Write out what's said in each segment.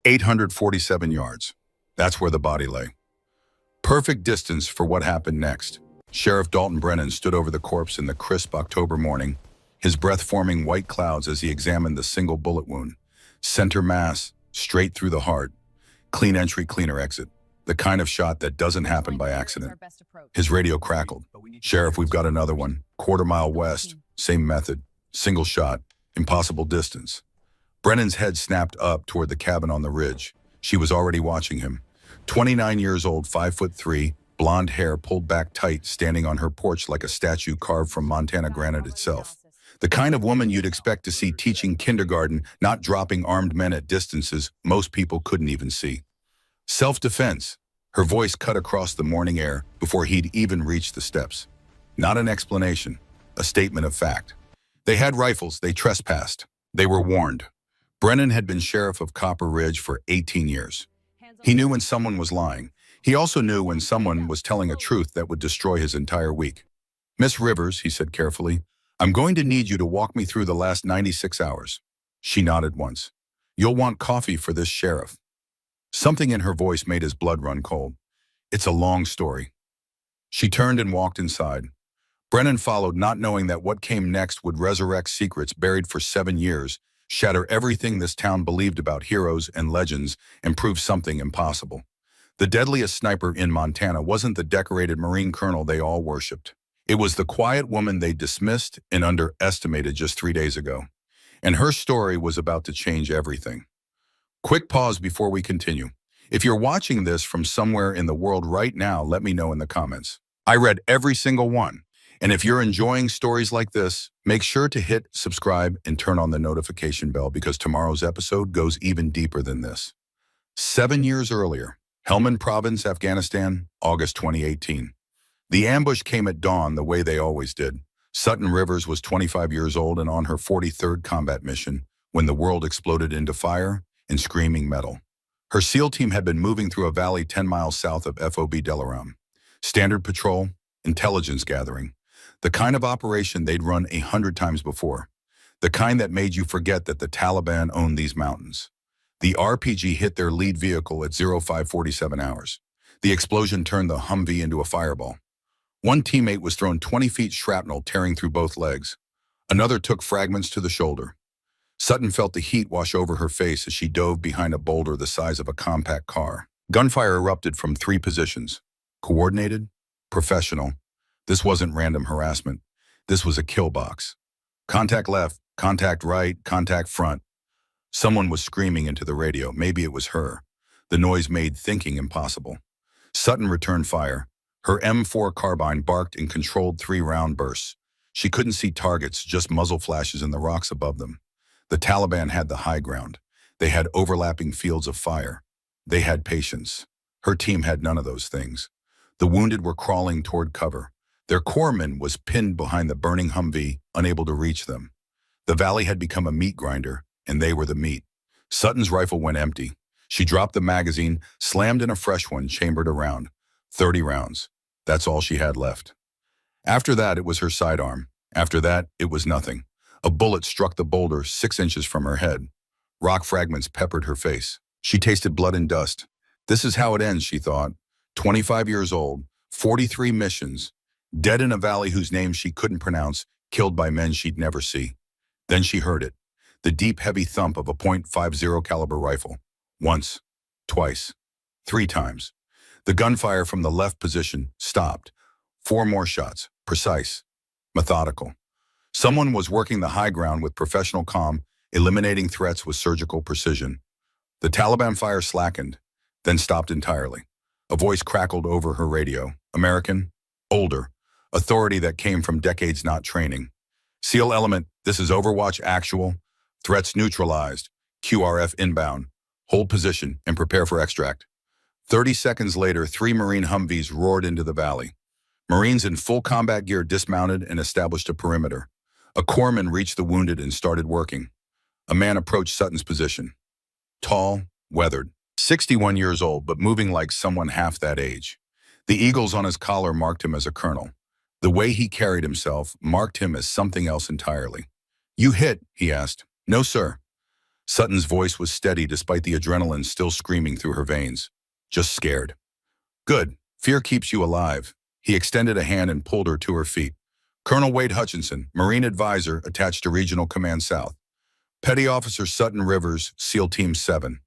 847 yards. That's where the body lay. Perfect distance for what happened next. Sheriff Dalton Brennan stood over the corpse in the crisp October morning, his breath forming white clouds as he examined the single bullet wound. Center mass, straight through the heart. Clean entry, cleaner exit. The kind of shot that doesn't happen by accident. His radio crackled. "Sheriff, we've got another one. Quarter-mile west. Same method. Single shot. Impossible distance." Brennan's head snapped up toward the cabin on the ridge. She was already watching him. 29 years old, 5'3", blonde hair pulled back tight, standing on her porch like a statue carved from Montana granite itself. The kind of woman you'd expect to see teaching kindergarten, not dropping armed men at distances most people couldn't even see. Self-defense. Her voice cut across the morning air before he'd even reached the steps. Not an explanation, a statement of fact. They had rifles, they trespassed. They were warned. Brennan had been sheriff of Copper Ridge for 18 years. He knew when someone was lying. He also knew when someone was telling a truth that would destroy his entire week. "Miss Rivers," he said carefully, "I'm going to need you to walk me through the last 96 hours. She nodded once. "You'll want coffee for this, Sheriff." Something in her voice made his blood run cold. "It's a long story." She turned and walked inside. Brennan followed, not knowing that what came next would resurrect secrets buried for 7 years, shatter everything this town believed about heroes and legends, and prove something impossible. The deadliest sniper in Montana wasn't the decorated Marine colonel they all worshipped. It was the quiet woman they dismissed and underestimated just 3 days ago. And her story was about to change everything. Quick pause before we continue. If you're watching this from somewhere in the world right now, let me know in the comments. I read every single one. And if you're enjoying stories like this, make sure to hit subscribe and turn on the notification bell because tomorrow's episode goes even deeper than this. 7 years earlier, Helmand Province, Afghanistan, August 2018. The ambush came at dawn the way they always did. Sutton Rivers was 25 years old and on her 43rd combat mission when the world exploded into fire and screaming metal. Her SEAL team had been moving through a valley 10 miles south of FOB Delaram. Standard patrol, intelligence gathering. The kind of operation they'd run 100 times before. The kind that made you forget that the Taliban owned these mountains. The RPG hit their lead vehicle at 0547 hours. The explosion turned the Humvee into a fireball. One teammate was thrown 20 feet shrapnel tearing through both legs. Another took fragments to the shoulder. Sutton felt the heat wash over her face as she dove behind a boulder the size of a compact car. Gunfire erupted from 3 positions. Coordinated, professional. This wasn't random harassment. This was a kill box. Contact left, contact right, contact front. Someone was screaming into the radio. Maybe it was her. The noise made thinking impossible. Sutton returned fire. Her M4 carbine barked in controlled 3-round bursts. She couldn't see targets, just muzzle flashes in the rocks above them. The Taliban had the high ground. They had overlapping fields of fire. They had patience. Her team had none of those things. The wounded were crawling toward cover. Their corpsman was pinned behind the burning Humvee, unable to reach them. The valley had become a meat grinder, and they were the meat. Sutton's rifle went empty. She dropped the magazine, slammed in a fresh one, chambered around. 30 rounds. That's all she had left. After that, it was her sidearm. After that, it was nothing. A bullet struck the boulder 6 inches from her head. Rock fragments peppered her face. She tasted blood and dust. This is how it ends, she thought. 25 years old, 43 missions, dead in a valley whose name she couldn't pronounce, killed by men she'd never see. Then she heard it. The deep, heavy thump of a .50 caliber rifle. Once, twice, 3 times. The gunfire from the left position stopped. 4 more shots, precise, methodical. Someone was working the high ground with professional calm, eliminating threats with surgical precision. The Taliban fire slackened, then stopped entirely. A voice crackled over her radio. American, older, authority that came from decades not training. SEAL element, this is Overwatch actual. Threats neutralized. QRF inbound. Hold position and prepare for extract. 30 seconds later, 3 Marine Humvees roared into the valley. Marines in full combat gear dismounted and established a perimeter. A corpsman reached the wounded and started working. A man approached Sutton's position. Tall, weathered, 61 years old, but moving like someone half that age. The eagles on his collar marked him as a colonel. The way he carried himself marked him as something else entirely. "You hit?" he asked. "No, sir." Sutton's voice was steady despite the adrenaline still screaming through her veins. Just scared. Good. Fear keeps you alive. He extended a hand and pulled her to her feet. Colonel Wade Hutchinson, Marine Advisor attached to Regional Command South. Petty Officer Sutton Rivers, SEAL Team 7.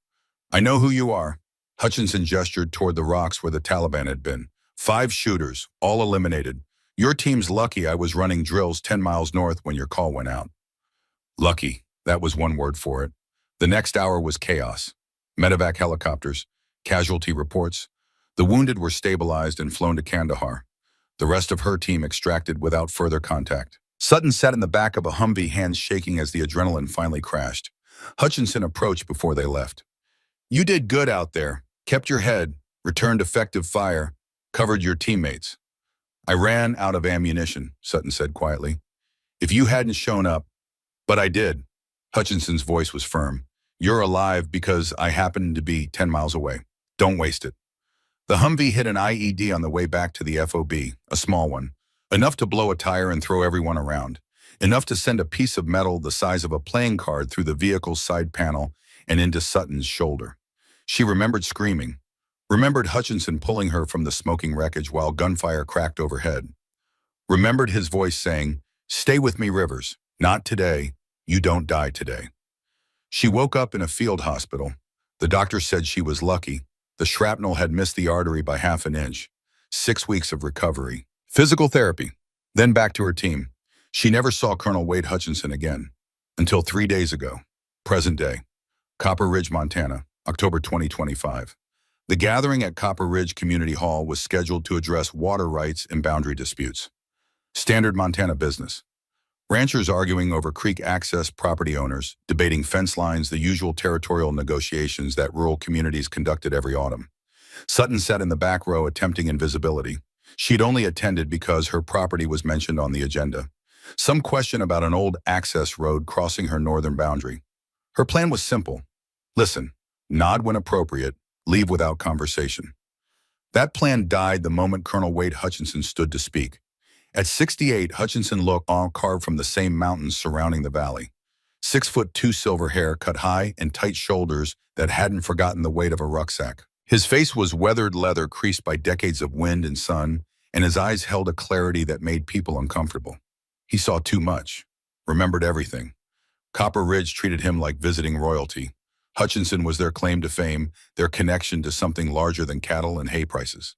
I know who you are. Hutchinson gestured toward the rocks where the Taliban had been. 5 shooters, all eliminated. Your team's lucky I was running drills 10 miles north when your call went out. Lucky, that was one word for it. The next hour was chaos. Medevac helicopters, casualty reports. The wounded were stabilized and flown to Kandahar. The rest of her team extracted without further contact. Sutton sat in the back of a Humvee, hands shaking as the adrenaline finally crashed. Hutchinson approached before they left. You did good out there. Kept your head, returned effective fire, covered your teammates. I ran out of ammunition, Sutton said quietly. If you hadn't shown up, but I did. Hutchinson's voice was firm. You're alive because I happened to be 10 miles away. Don't waste it. The Humvee hit an IED on the way back to the FOB, a small one, enough to blow a tire and throw everyone around, enough to send a piece of metal the size of a playing card through the vehicle's side panel and into Sutton's shoulder. She remembered screaming, remembered Hutchinson pulling her from the smoking wreckage while gunfire cracked overhead, remembered his voice saying, "Stay with me, Rivers. Not today. You don't die today." She woke up in a field hospital. The doctor said she was lucky. The shrapnel had missed the artery by half an inch. 6 weeks of recovery. Physical therapy. Then back to her team. She never saw Colonel Wade Hutchinson again. Until 3 days ago. Present day. Copper Ridge, Montana, October 2025. The gathering at Copper Ridge Community Hall was scheduled to address water rights and boundary disputes. Standard Montana business. Ranchers arguing over creek access, property owners debating fence lines, the usual territorial negotiations that rural communities conducted every autumn. Sutton sat in the back row attempting invisibility. She'd only attended because her property was mentioned on the agenda. Some question about an old access road crossing her northern boundary. Her plan was simple. Listen, nod when appropriate, leave without conversation. That plan died the moment Colonel Wade Hutchinson stood to speak. At 68, Hutchinson looked all carved from the same mountains surrounding the valley. 6'2" silver hair cut high and tight shoulders that hadn't forgotten the weight of a rucksack. His face was weathered leather creased by decades of wind and sun, and his eyes held a clarity that made people uncomfortable. He saw too much, remembered everything. Copper Ridge treated him like visiting royalty. Hutchinson was their claim to fame, their connection to something larger than cattle and hay prices.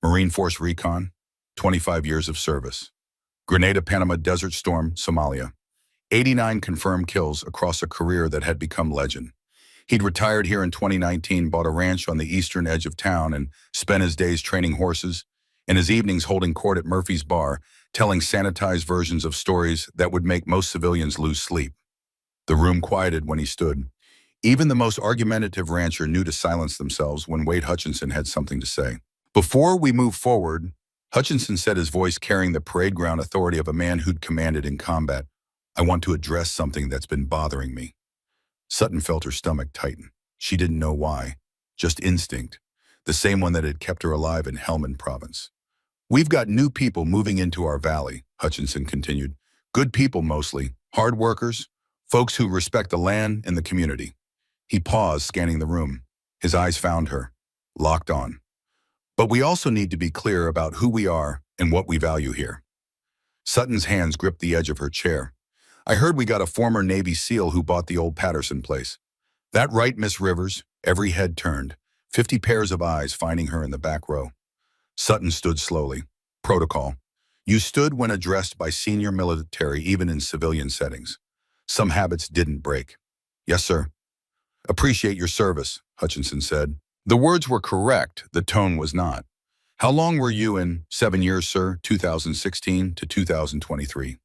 Marine Force Recon, 25 years of service. Grenada, Panama Desert Storm, Somalia. 89 confirmed kills across a career that had become legend. He'd retired here in 2019, bought a ranch on the eastern edge of town, and spent his days training horses, and his evenings holding court at Murphy's Bar, telling sanitized versions of stories that would make most civilians lose sleep. The room quieted when he stood. Even the most argumentative rancher knew to silence themselves when Wade Hutchinson had something to say. Before we move forward, Hutchinson said, his voice carrying the parade ground authority of a man who'd commanded in combat, I want to address something that's been bothering me. Sutton felt her stomach tighten. She didn't know why, just instinct, the same one that had kept her alive in Helmand Province. We've got new people moving into our valley, Hutchinson continued. Good people mostly, hard workers, folks who respect the land and the community. He paused, scanning the room. His eyes found her, locked on. But we also need to be clear about who we are and what we value here. Sutton's hands gripped the edge of her chair. I heard we got a former Navy SEAL who bought the old Patterson place. That right, Miss Rivers? Every head turned, 50 pairs of eyes finding her in the back row. Sutton stood slowly. Protocol. You stood when addressed by senior military, even in civilian settings. Some habits didn't break. Yes, sir. Appreciate your service, Hutchinson said. The words were correct, the tone was not. How long were you in? 7 years, sir, 2016 to 2023.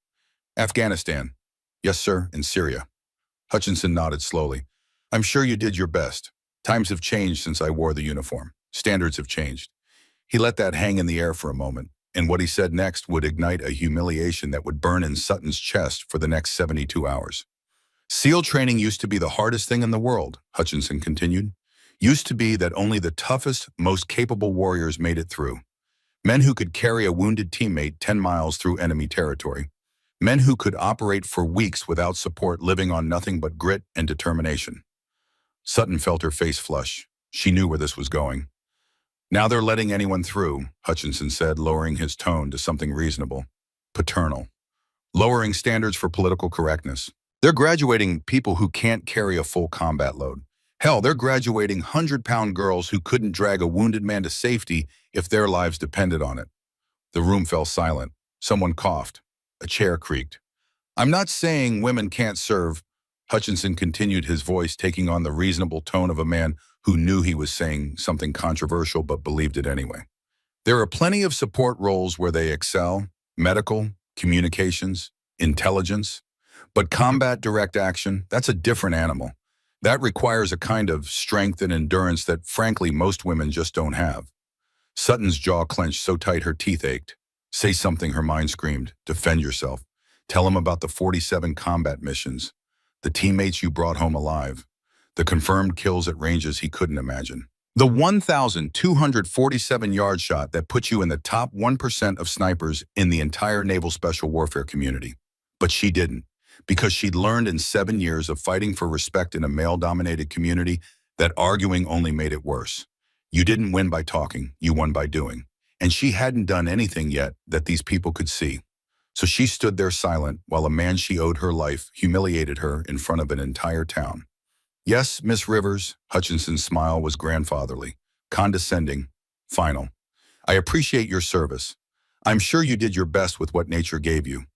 Afghanistan. Yes, sir, in Syria. Hutchinson nodded slowly. I'm sure you did your best. Times have changed since I wore the uniform. Standards have changed. He let that hang in the air for a moment, and what he said next would ignite a humiliation that would burn in Sutton's chest for the next 72 hours. SEAL training used to be the hardest thing in the world, Hutchinson continued. Used to be that only the toughest, most capable warriors made it through. Men who could carry a wounded teammate 10 miles through enemy territory. Men who could operate for weeks without support, living on nothing but grit and determination. Sutton felt her face flush. She knew where this was going. Now they're letting anyone through, Hutchinson said, lowering his tone to something reasonable. Paternal. Lowering standards for political correctness. They're graduating people who can't carry a full combat load. Hell, they're graduating 100-pound girls who couldn't drag a wounded man to safety if their lives depended on it. The room fell silent. Someone coughed. A chair creaked. I'm not saying women can't serve, Hutchinson continued, his voice taking on the reasonable tone of a man who knew he was saying something controversial but believed it anyway. There are plenty of support roles where they excel: medical, communications, intelligence. But combat direct action, that's a different animal. That requires a kind of strength and endurance that, frankly, most women just don't have. Sutton's jaw clenched so tight her teeth ached. Say something, her mind screamed. Defend yourself. Tell him about the 47 combat missions, the teammates you brought home alive, the confirmed kills at ranges he couldn't imagine. The 1,247-yard shot that put you in the top 1% of snipers in the entire naval special warfare community. But she didn't, because she'd learned in 7 years of fighting for respect in a male-dominated community that arguing only made it worse. You didn't win by talking, you won by doing. And she hadn't done anything yet that these people could see. So she stood there silent while a man she owed her life humiliated her in front of an entire town. Yes, Miss Rivers, Hutchinson's smile was grandfatherly, condescending, final. I appreciate your service. I'm sure you did your best with what nature gave you.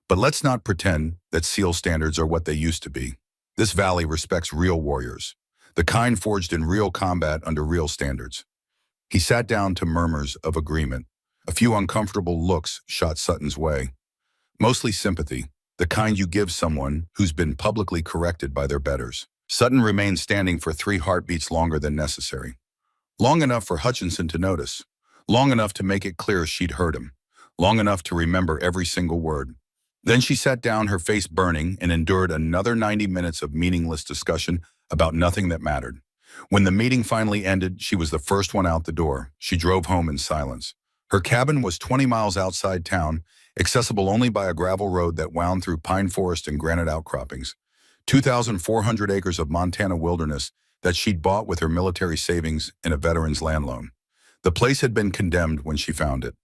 But let's not pretend that SEAL standards are what they used to be. This valley respects real warriors, the kind forged in real combat under real standards. He sat down to murmurs of agreement. A few uncomfortable looks shot Sutton's way. Mostly sympathy, the kind you give someone who's been publicly corrected by their betters. Sutton remained standing for 3 heartbeats longer than necessary. Long enough for Hutchinson to notice. Long enough to make it clear she'd heard him. Long enough to remember every single word. Then she sat down, her face burning, and endured another 90 minutes of meaningless discussion about nothing that mattered. When the meeting finally ended, she was the first one out the door. She drove home in silence. Her cabin was 20 miles outside town, accessible only by a gravel road that wound through pine forest and granite outcroppings. 2,400 acres of Montana wilderness that she'd bought with her military savings and a veteran's land loan. The place had been condemned when she found it.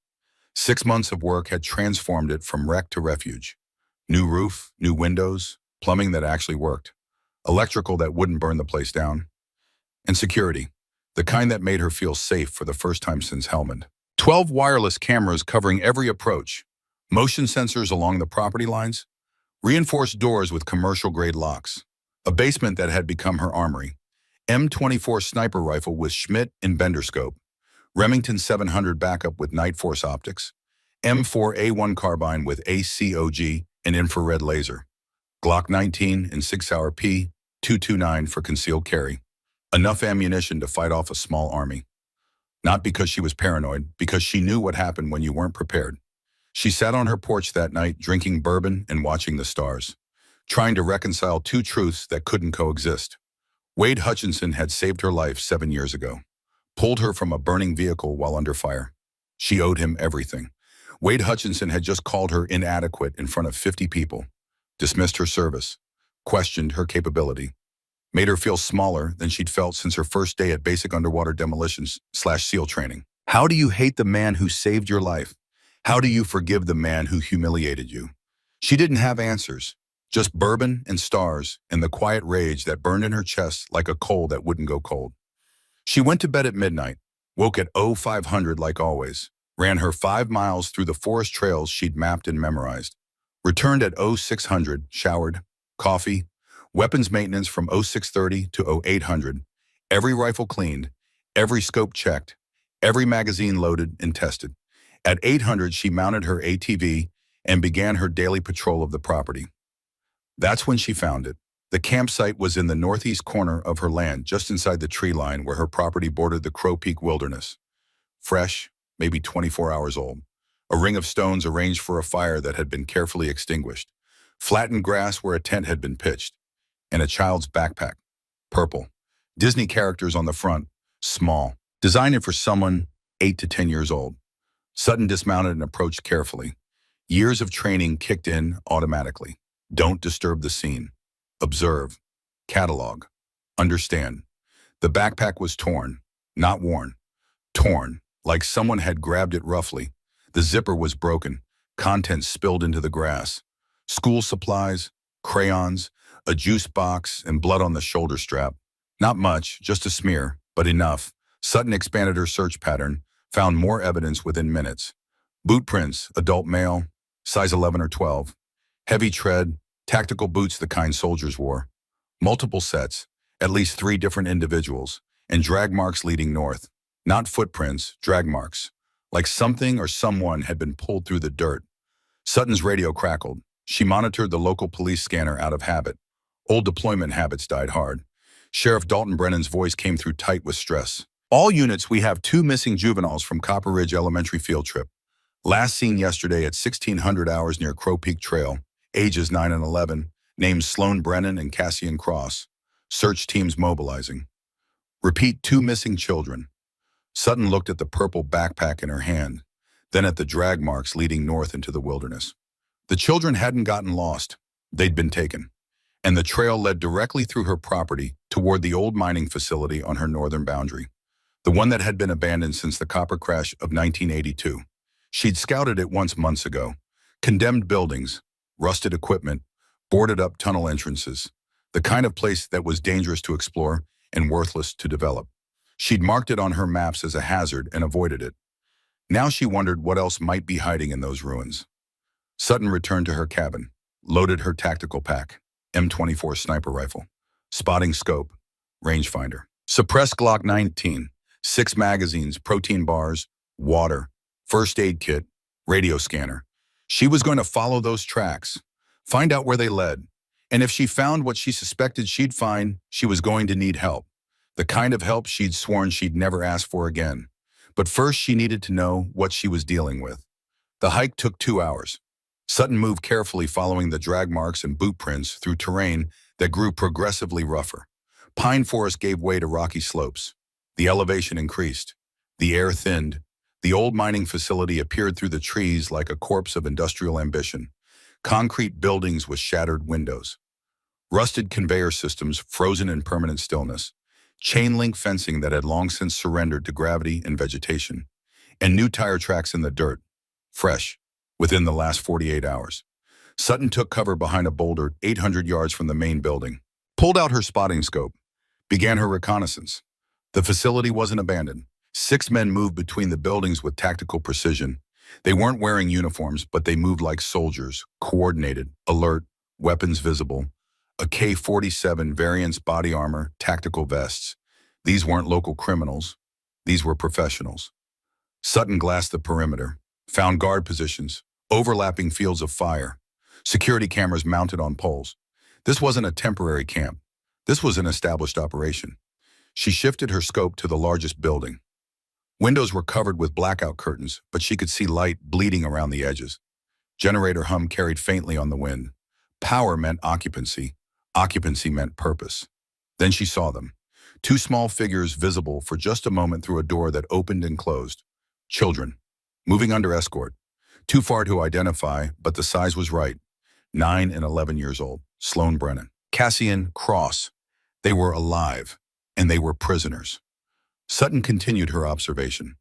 6 months of work had transformed it from wreck to refuge. New roof, new windows, plumbing that actually worked, electrical that wouldn't burn the place down, and security, the kind that made her feel safe for the first time since Helmand. 12 wireless cameras covering every approach, motion sensors along the property lines, reinforced doors with commercial-grade locks, a basement that had become her armory, M24 sniper rifle with Schmidt and Bender scope, Remington 700 backup with Night Force optics, M4A1 carbine with ACOG and infrared laser, Glock 19 and 6-hour P229 for concealed carry. Enough ammunition to fight off a small army. Not because she was paranoid, because she knew what happened when you weren't prepared. She sat on her porch that night, drinking bourbon and watching the stars, trying to reconcile 2 truths that couldn't coexist. Wade Hutchinson had saved her life 7 years ago, pulled her from a burning vehicle while under fire. She owed him everything. Wade Hutchinson had just called her inadequate in front of 50 people, dismissed her service, questioned her capability, made her feel smaller than she'd felt since her first day at basic underwater demolitions/SEAL training. How do you hate the man who saved your life? How do you forgive the man who humiliated you? She didn't have answers, just bourbon and stars and the quiet rage that burned in her chest like a coal that wouldn't go cold. She went to bed at midnight, woke at 0500 like always, ran her 5 miles through the forest trails she'd mapped and memorized, returned at 0600, showered, coffee, weapons maintenance from 0630 to 0800, every rifle cleaned, every scope checked, every magazine loaded and tested. At 800, she mounted her ATV and began her daily patrol of the property. That's when she found it. The campsite was in the northeast corner of her land, just inside the tree line where her property bordered the Crow Peak wilderness. Fresh, maybe 24 hours old. A ring of stones arranged for a fire that had been carefully extinguished. Flattened grass where a tent had been pitched. And a child's backpack, purple. Disney characters on the front, small. Designed for someone 8 to 10 years old. Sutton dismounted and approached carefully. Years of training kicked in automatically. Don't disturb the scene. Observe. Catalog. Understand. The backpack was torn, not worn. Torn, like someone had grabbed it roughly. The zipper was broken, contents spilled into the grass. School supplies, crayons, a juice box, and blood on the shoulder strap. Not much, just a smear, but enough. Sutton expanded her search pattern, found more evidence within minutes. Boot prints, adult male, size 11 or 12. Heavy tread, tactical boots the kind soldiers wore. Multiple sets, at least 3 different individuals, and drag marks leading north. Not footprints, drag marks. Like something or someone had been pulled through the dirt. Sutton's radio crackled. She monitored the local police scanner out of habit. Old deployment habits died hard. Sheriff Dalton Brennan's voice came through tight with stress. All units, we have 2 missing juveniles from Copper Ridge Elementary field trip. Last seen yesterday at 1600 hours near Crow Peak Trail, ages 9 and 11, names Sloan Brennan and Cassian Cross. Search teams mobilizing. Repeat, 2 missing children. Sutton looked at the purple backpack in her hand, then at the drag marks leading north into the wilderness. The children hadn't gotten lost. They'd been taken. And the trail led directly through her property toward the old mining facility on her northern boundary, the one that had been abandoned since the copper crash of 1982. She'd scouted it once months ago. Condemned buildings, rusted equipment, boarded-up tunnel entrances, the kind of place that was dangerous to explore and worthless to develop. She'd marked it on her maps as a hazard and avoided it. Now she wondered what else might be hiding in those ruins. Sutton returned to her cabin, loaded her tactical pack, M24 sniper rifle, spotting scope, rangefinder, suppressed Glock 19, 6 magazines, protein bars, water, first aid kit, radio scanner. She was going to follow those tracks, find out where they led, and if she found what she suspected she'd find, she was going to need help. The kind of help she'd sworn she'd never ask for again. But first she needed to know what she was dealing with. The hike took 2 hours. Sutton moved carefully following the drag marks and boot prints through terrain that grew progressively rougher. Pine forest gave way to rocky slopes. The elevation increased. The air thinned. The old mining facility appeared through the trees like a corpse of industrial ambition. Concrete buildings with shattered windows. Rusted conveyor systems frozen in permanent stillness. Chain-link fencing that had long since surrendered to gravity and vegetation. And new tire tracks in the dirt. Fresh. Within the last 48 hours. Sutton took cover behind a boulder 800 yards from the main building. Pulled out her spotting scope. Began her reconnaissance. The facility wasn't abandoned. 6 men moved between the buildings with tactical precision. They weren't wearing uniforms, but they moved like soldiers, coordinated, alert, weapons visible. A K-47 variant's body armor, tactical vests. These weren't local criminals. These were professionals. Sutton glassed the perimeter, found guard positions, overlapping fields of fire, security cameras mounted on poles. This wasn't a temporary camp. This was an established operation. She shifted her scope to the largest building. Windows were covered with blackout curtains, but she could see light bleeding around the edges. Generator hum carried faintly on the wind. Power meant occupancy. Occupancy meant purpose. Then she saw them. 2 small figures visible for just a moment through a door that opened and closed. Children. Moving under escort. Too far to identify, but the size was right. 9 and 11 years old. Sloan Brennan. Cassian Cross. They were alive, and they were prisoners. Sutton continued her observation.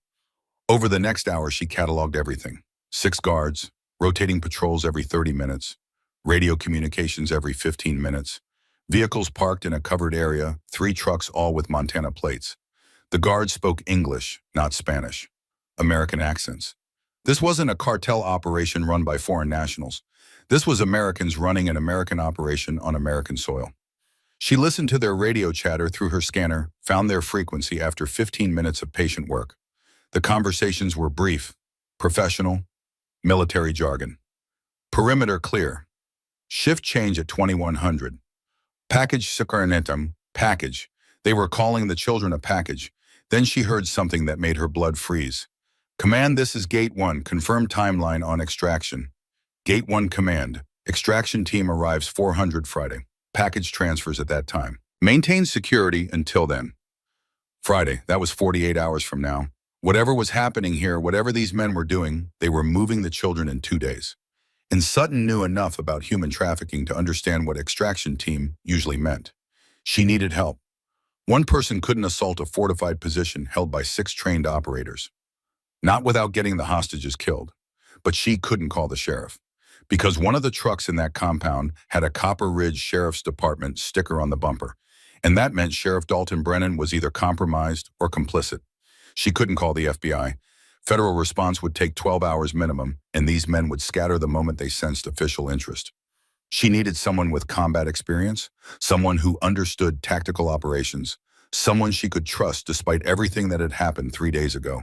Over the next hour, she cataloged everything. 6 guards, rotating patrols every 30 minutes, radio communications every 15 minutes, vehicles parked in a covered area, 3 trucks all with Montana plates. The guards spoke English, not Spanish. American accents. This wasn't a cartel operation run by foreign nationals. This was Americans running an American operation on American soil. She listened to their radio chatter through her scanner, found their frequency after 15 minutes of patient work. The conversations were brief, professional, military jargon. Perimeter clear. Shift change at 2100. Package Sakarnetum, package. They were calling the children a package. Then she heard something that made her blood freeze. Command, this is Gate 1, confirm timeline on extraction. Gate 1 command, extraction team arrives 400 Friday. Package transfers at that time. Maintain security until then. Friday, that was 48 hours from now. Whatever was happening here, whatever these men were doing, they were moving the children in 2 days. And Sutton knew enough about human trafficking to understand what extraction team usually meant. She needed help. One person couldn't assault a fortified position held by 6 trained operators. Not without getting the hostages killed. But she couldn't call the sheriff. Because one of the trucks in that compound had a Copper Ridge Sheriff's Department sticker on the bumper. And that meant Sheriff Dalton Brennan was either compromised or complicit. She couldn't call the FBI. Federal response would take 12 hours minimum, and these men would scatter the moment they sensed official interest. She needed someone with combat experience, someone who understood tactical operations, someone she could trust despite everything that had happened 3 days ago.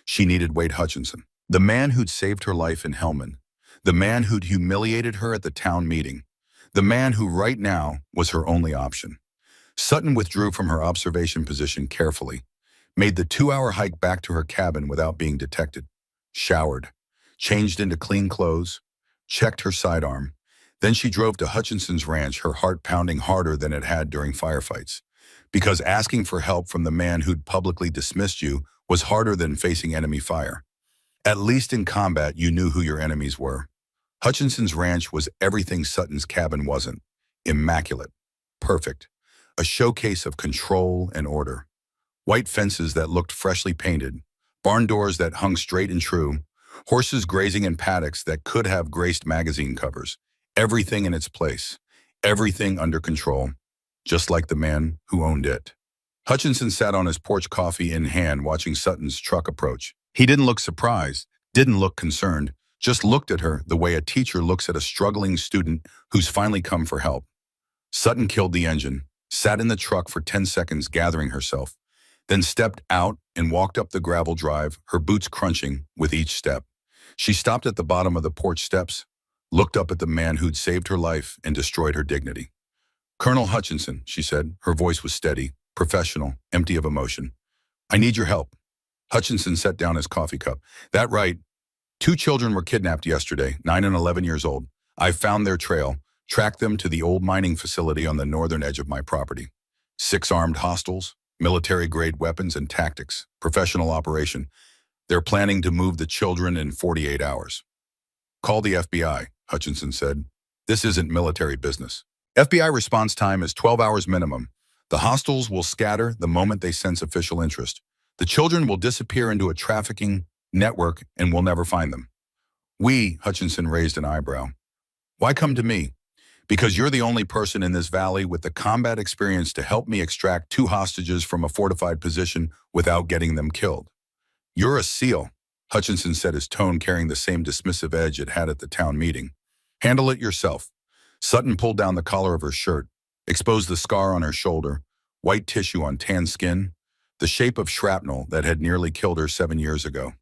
She needed Wade Hutchinson, the man who'd saved her life in Helmand, the man who'd humiliated her at the town meeting, the man who right now was her only option. Sutton withdrew from her observation position carefully, made the 2-hour hike back to her cabin without being detected, showered, changed into clean clothes, checked her sidearm. Then she drove to Hutchinson's ranch, her heart pounding harder than it had during firefights. Because asking for help from the man who'd publicly dismissed you was harder than facing enemy fire. At least in combat, you knew who your enemies were. Hutchinson's ranch was everything Sutton's cabin wasn't. Immaculate. Perfect. A showcase of control and order. White fences that looked freshly painted, barn doors that hung straight and true, horses grazing in paddocks that could have graced magazine covers. Everything in its place. Everything under control. Just like the man who owned it. Hutchinson sat on his porch, coffee in hand, watching Sutton's truck approach. He didn't look surprised, didn't look concerned, just looked at her the way a teacher looks at a struggling student who's finally come for help. Sutton killed the engine, sat in the truck for 10 seconds gathering herself, then stepped out and walked up the gravel drive, her boots crunching with each step. She stopped at the bottom of the porch steps, looked up at the man who'd saved her life and destroyed her dignity. "Colonel Hutchinson," she said. Her voice was steady, professional, empty of emotion. "I need your help." Hutchinson set down his coffee cup. "That right. 2 children were kidnapped yesterday, 9 and 11 years old. I found their trail, tracked them to the old mining facility on the northern edge of my property. 6 armed hostiles, military-grade weapons and tactics, professional operation. They're planning to move the children in 48 hours. Call the FBI, Hutchinson said. This isn't military business. FBI response time is 12 hours minimum. The hostiles will scatter the moment they sense official interest. The children will disappear into a trafficking network and we'll never find them." Hutchinson raised an eyebrow. "Why come to me?" "Because you're the only person in this valley with the combat experience to help me extract 2 hostages from a fortified position without getting them killed." "You're a SEAL," Hutchinson said, his tone carrying the same dismissive edge it had at the town meeting. "Handle it yourself." Sutton pulled down the collar of her shirt, exposed the scar on her shoulder, white tissue on tan skin, the shape of shrapnel that had nearly killed her 7 years ago.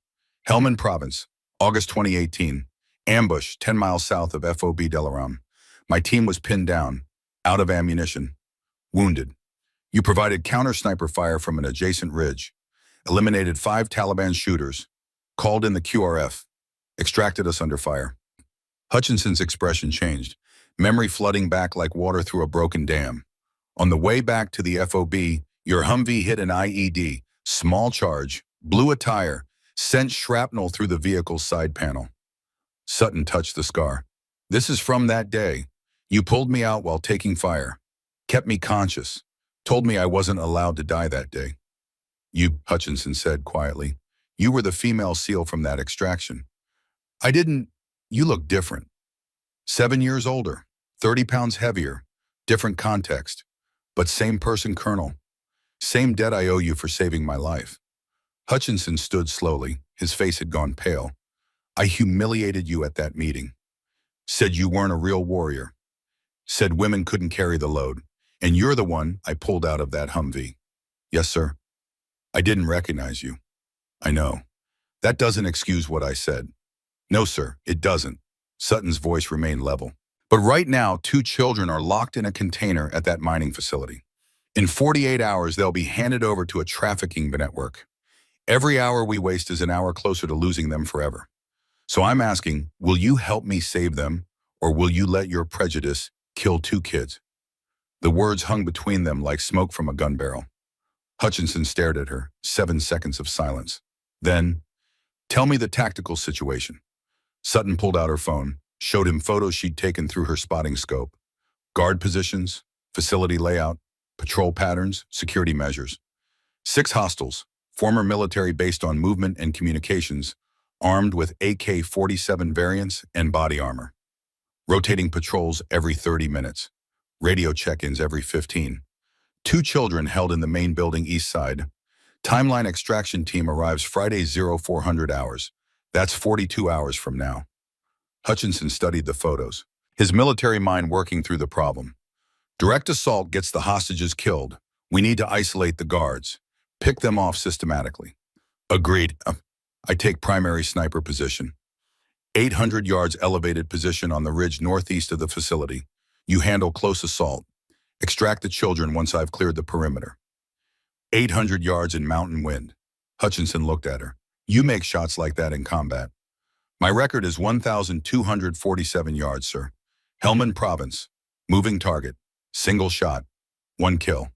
Helmand Province, August 2018. Ambush 10 miles south of FOB Delaram. My team was pinned down, out of ammunition, wounded. You provided counter-sniper fire from an adjacent ridge, eliminated 5 Taliban shooters, called in the QRF, extracted us under fire. Hutchinson's expression changed, memory flooding back like water through a broken dam. On the way back to the FOB, your Humvee hit an IED, small charge, blew a tire, sent shrapnel through the vehicle's side panel. Sutton touched the scar. "This is from that day. You pulled me out while taking fire, kept me conscious, told me I wasn't allowed to die that day." Hutchinson said quietly. "You were the female SEAL from that extraction." "I didn't. You look different. 7 years older, 30 pounds heavier, different context, but same person, Colonel. Same debt I owe you for saving my life." Hutchinson stood slowly. His face had gone pale. "I humiliated you at that meeting. Said you weren't a real warrior. Said women couldn't carry the load. And you're the one I pulled out of that Humvee." "Yes, sir." "I didn't recognize you." "I know. That doesn't excuse what I said." "No, sir, it doesn't." Sutton's voice remained level. "But right now, 2 children are locked in a container at that mining facility. In 48 hours, they'll be handed over to a trafficking network. Every hour we waste is an hour closer to losing them forever. So I'm asking, will you help me save them, or will you let your prejudice kill 2 kids?" The words hung between them like smoke from a gun barrel. Hutchinson stared at her, 7 seconds of silence. Then, "Tell me the tactical situation." Sutton pulled out her phone. showed him photos she'd taken through her spotting scope. Guard positions, facility layout, patrol patterns, security measures. 6 hostiles, former military based on movement and communications, armed with AK-47 variants and body armor. Rotating patrols every 30 minutes. Radio check-ins every 15. 2 children held in the main building east side. Timeline extraction team arrives Friday 0400 hours. That's 42 hours from now. Hutchinson studied the photos, his military mind working through the problem. Direct assault gets the hostages killed. We need to isolate the guards. Pick them off systematically. Agreed. I take primary sniper position. 800 yards elevated position on the ridge northeast of the facility. You handle close assault. Extract the children once I've cleared the perimeter. 800 yards in mountain wind. Hutchinson looked at her. You make shots like that in combat. My record is 1,247 yards, sir. Helmand Province. Moving target. Single shot. 1 kill.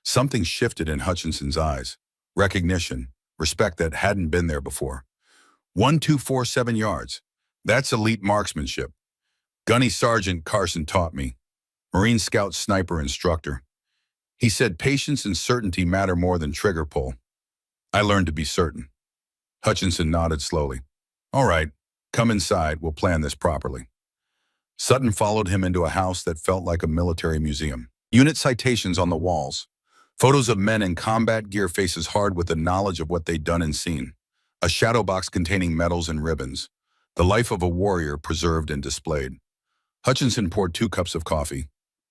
Something shifted in Hutchinson's eyes. Recognition. Respect that hadn't been there before. 1,247 yards. That's elite marksmanship. Gunny Sergeant Carson taught me. Marine Scout sniper instructor. He said patience and certainty matter more than trigger pull. I learned to be certain. Hutchinson nodded slowly. All right, come inside, we'll plan this properly. Sutton followed him into a house that felt like a military museum. Unit citations on the walls. Photos of men in combat gear faces hard with the knowledge of what they'd done and seen. A shadow box containing medals and ribbons. The life of a warrior preserved and displayed. Hutchinson poured 2 cups of coffee.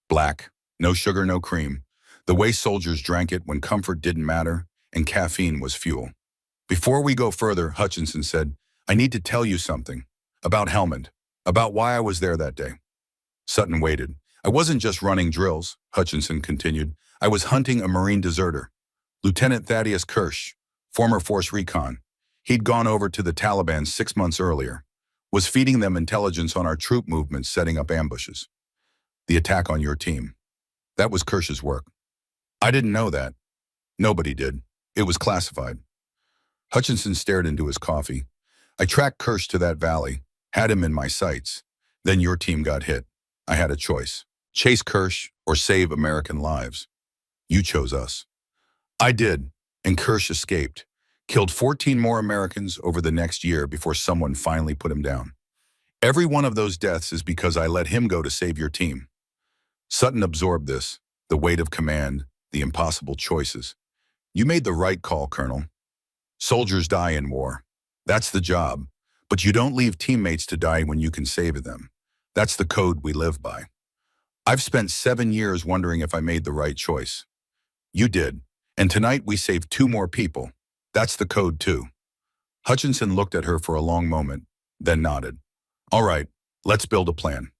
Black, no sugar, no cream. The way soldiers drank it when comfort didn't matter and caffeine was fuel. Before we go further, Hutchinson said, I need to tell you something. About Helmand. About why I was there that day. Sutton waited. I wasn't just running drills, Hutchinson continued. I was hunting a Marine deserter. Lieutenant Thaddeus Kirsch, former Force Recon. He'd gone over to the Taliban 6 months earlier. Was feeding them intelligence on our troop movements, setting up ambushes. The attack on your team. That was Kirsch's work. I didn't know that. Nobody did. It was classified. Hutchinson stared into his coffee. I tracked Kirsch to that valley, had him in my sights. Then your team got hit. I had a choice. Chase Kirsch or save American lives. You chose us. I did, and Kirsch escaped. Killed 14 more Americans over the next year before someone finally put him down. Every one of those deaths is because I let him go to save your team. Sutton absorbed this, the weight of command, the impossible choices. You made the right call, Colonel. Soldiers die in war. That's the job. But you don't leave teammates to die when you can save them. That's the code we live by. I've spent 7 years wondering if I made the right choice. You did. And tonight we saved 2 more people. That's the code too. Hutchinson looked at her for a long moment, then nodded. All right, let's build a plan.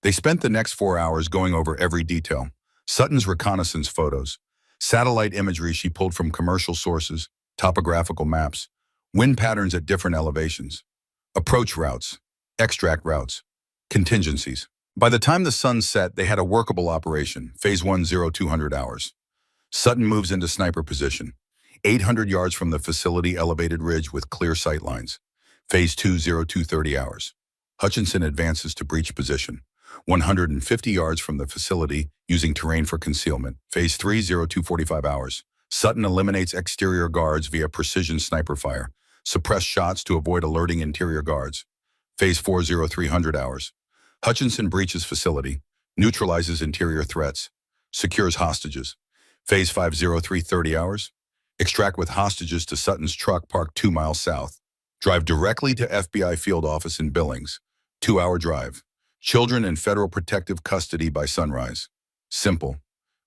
They spent the next 4 hours going over every detail. Sutton's reconnaissance photos, satellite imagery she pulled from commercial sources, topographical maps, wind patterns at different elevations, approach routes, extract routes, contingencies. By the time the sun set, they had a workable operation, Phase 1 0200 hours. Sutton moves into sniper position, 800 yards from the facility elevated ridge with clear sight lines. Phase 2 0230 hours. Hutchinson advances to breach position, 150 yards from the facility using terrain for concealment. Phase 3 0245 hours. Sutton eliminates exterior guards via precision sniper fire. Suppress shots to avoid alerting interior guards. Phase 4 0300 hours. Hutchinson breaches facility, neutralizes interior threats, secures hostages. Phase 5 0330 hours. Extract with hostages to Sutton's truck parked 2 miles south. Drive directly to FBI field office in Billings. 2-hour drive. Children in federal protective custody by sunrise. Simple,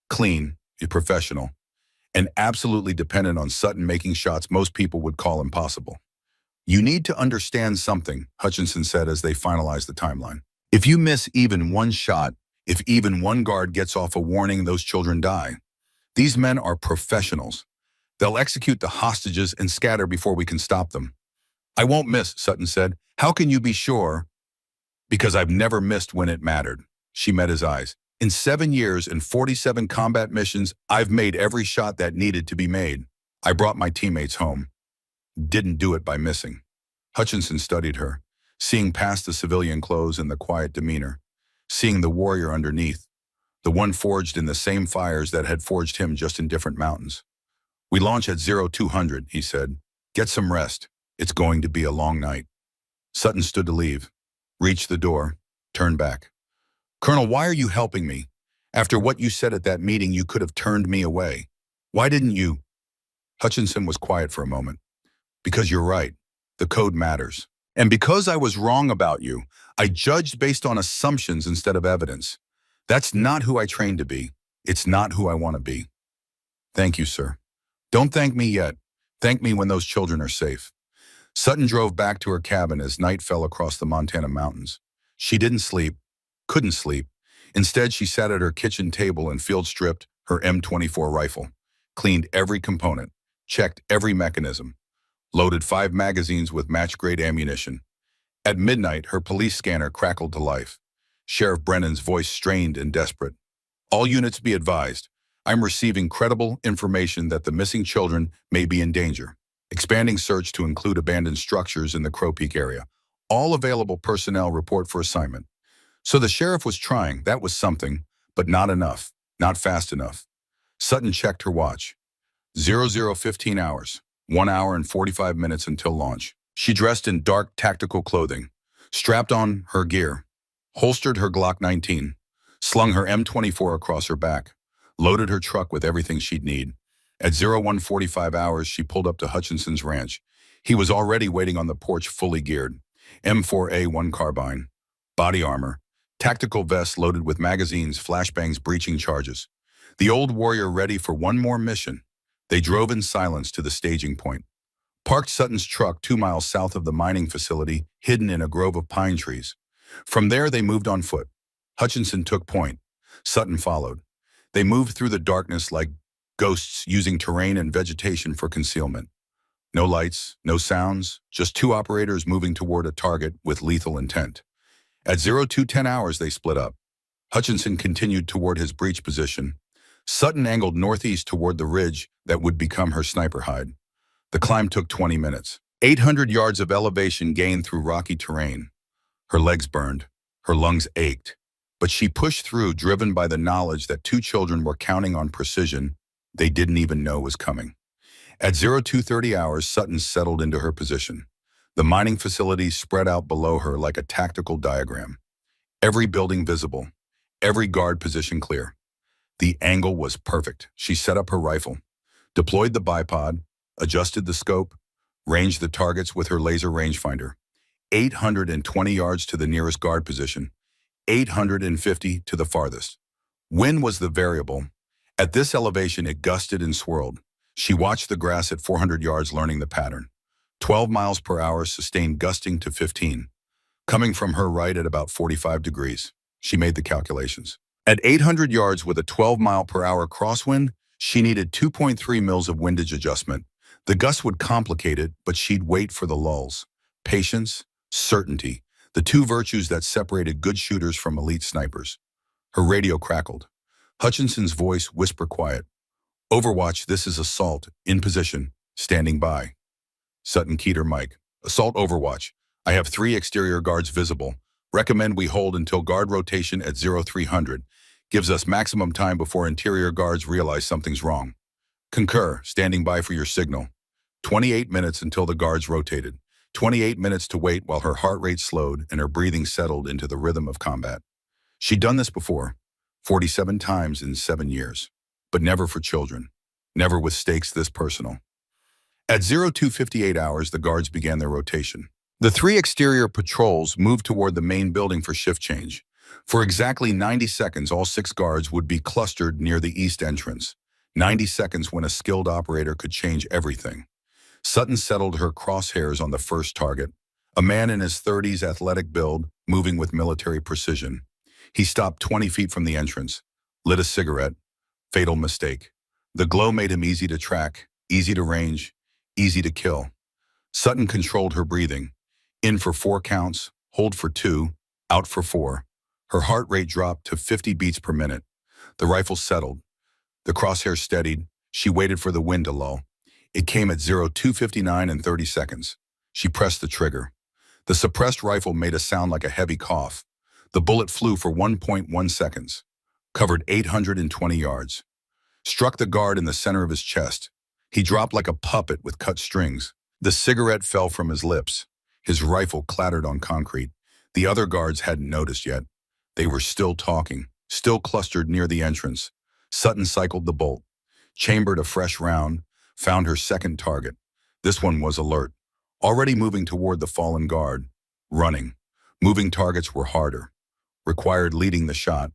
clean, professional, and absolutely dependent on Sutton making shots most people would call impossible. You need to understand something, Hutchinson said as they finalized the timeline. If you miss even one shot, if even one guard gets off a warning, those children die. These men are professionals. They'll execute the hostages and scatter before we can stop them. I won't miss, Sutton said. How can you be sure? Because I've never missed when it mattered. She met his eyes. In 7 years and 47 combat missions, I've made every shot that needed to be made. I brought my teammates home. Didn't do it by missing. Hutchinson studied her. seeing past the civilian clothes and the quiet demeanor, seeing the warrior underneath, the one forged in the same fires that had forged him just in different mountains. "We launch at 0200, he said. "Get some rest. It's going to be a long night." Sutton stood to leave, reached the door, turned back. "Colonel, why are you helping me? After what you said at that meeting, you could have turned me away. Why didn't you?" Hutchinson was quiet for a moment. "Because you're right. The code matters. And because I was wrong about you, I judged based on assumptions instead of evidence. That's not who I trained to be. It's not who I want to be." "Thank you, sir." "Don't thank me yet. Thank me when those children are safe." Sutton drove back to her cabin as night fell across the Montana mountains. She didn't sleep, couldn't sleep. Instead, she sat at her kitchen table and field stripped her M24 rifle, cleaned every component, checked every mechanism, loaded 5 magazines with match-grade ammunition. At midnight, her police scanner crackled to life. Sheriff Brennan's voice strained and desperate. "All units be advised. I'm receiving credible information that the missing children may be in danger. Expanding search to include abandoned structures in the Crow Peak area. All available personnel report for assignment." So the sheriff was trying, that was something, but not enough, not fast enough. Sutton checked her watch. 00:15 hours, 1 hour and 45 minutes until launch. She dressed in dark tactical clothing, strapped on her gear, holstered her Glock 19, slung her M24 across her back, loaded her truck with everything she'd need. At 01:45 hours, she pulled up to Hutchinson's ranch. He was already waiting on the porch fully geared. M4A1 carbine, body armor, tactical vest loaded with magazines, flashbangs, breaching charges. The old warrior ready for one more mission. They drove in silence to the staging point. Parked Sutton's truck 2 miles south of the mining facility, hidden in a grove of pine trees. From there, they moved on foot. Hutchinson took point. Sutton followed. They moved through the darkness like ghosts, using terrain and vegetation for concealment. No lights, no sounds, just 2 operators moving toward a target with lethal intent. At 02:10 hours, they split up. Hutchinson continued toward his breach position. Sutton angled northeast toward the ridge that would become her sniper hide. The climb took 20 minutes. 800 yards of elevation gained through rocky terrain. Her legs burned. Her lungs ached. But she pushed through, driven by the knowledge that 2 children were counting on precision they didn't even know was coming. At 02:30 hours, Sutton settled into her position. The mining facility spread out below her like a tactical diagram. Every building visible. Every guard position clear. The angle was perfect. She set up her rifle, deployed the bipod, adjusted the scope, ranged the targets with her laser rangefinder. 820 yards to the nearest guard position, 850 to the farthest. Wind was the variable. At this elevation, it gusted and swirled. She watched the grass at 400 yards, learning the pattern. 12 miles per hour, sustained gusting to 15. Coming from her right at about 45 degrees. She made the calculations. At 800 yards with a 12-mile-per-hour crosswind, she needed 2.3 mils of windage adjustment. The gust would complicate it, but she'd wait for the lulls. Patience, certainty, the 2 virtues that separated good shooters from elite snipers. Her radio crackled. Hutchinson's voice whisper quiet. "Overwatch, this is Assault, in position, standing by." Sutton keyed her mic. "Assault Overwatch. I have 3 exterior guards visible. Recommend we hold until guard rotation at 0300. Gives us maximum time before interior guards realize something's wrong. Concur, standing by for your signal. 28 minutes until the guards rotated. 28 minutes to wait while her heart rate slowed and her breathing settled into the rhythm of combat. She'd done this before, 47 times in 7 years, but never for children, never with stakes this personal. At 02:58 hours, the guards began their rotation. The 3 exterior patrols moved toward the main building for shift change. For exactly 90 seconds, all 6 guards would be clustered near the east entrance. 90 seconds when a skilled operator could change everything. Sutton settled her crosshairs on the first target, a man in his 30s, athletic build, moving with military precision. He stopped 20 feet from the entrance, lit a cigarette. Fatal mistake. The glow made him easy to track, easy to range, easy to kill. Sutton controlled her breathing. In for 4 counts, hold for 2, out for 4. Her heart rate dropped to 50 beats per minute. The rifle settled. The crosshair steadied. She waited for the wind to lull. It came at 02:59 and 30 seconds. She pressed the trigger. The suppressed rifle made a sound like a heavy cough. The bullet flew for 1.1 seconds, covered 820 yards, struck the guard in the center of his chest. He dropped like a puppet with cut strings. The cigarette fell from his lips. His rifle clattered on concrete. The other guards hadn't noticed yet. They were still talking, still clustered near the entrance. Sutton cycled the bolt, chambered a fresh round, found her second target. This one was alert, already moving toward the fallen guard, running. Moving targets were harder, required leading the shot,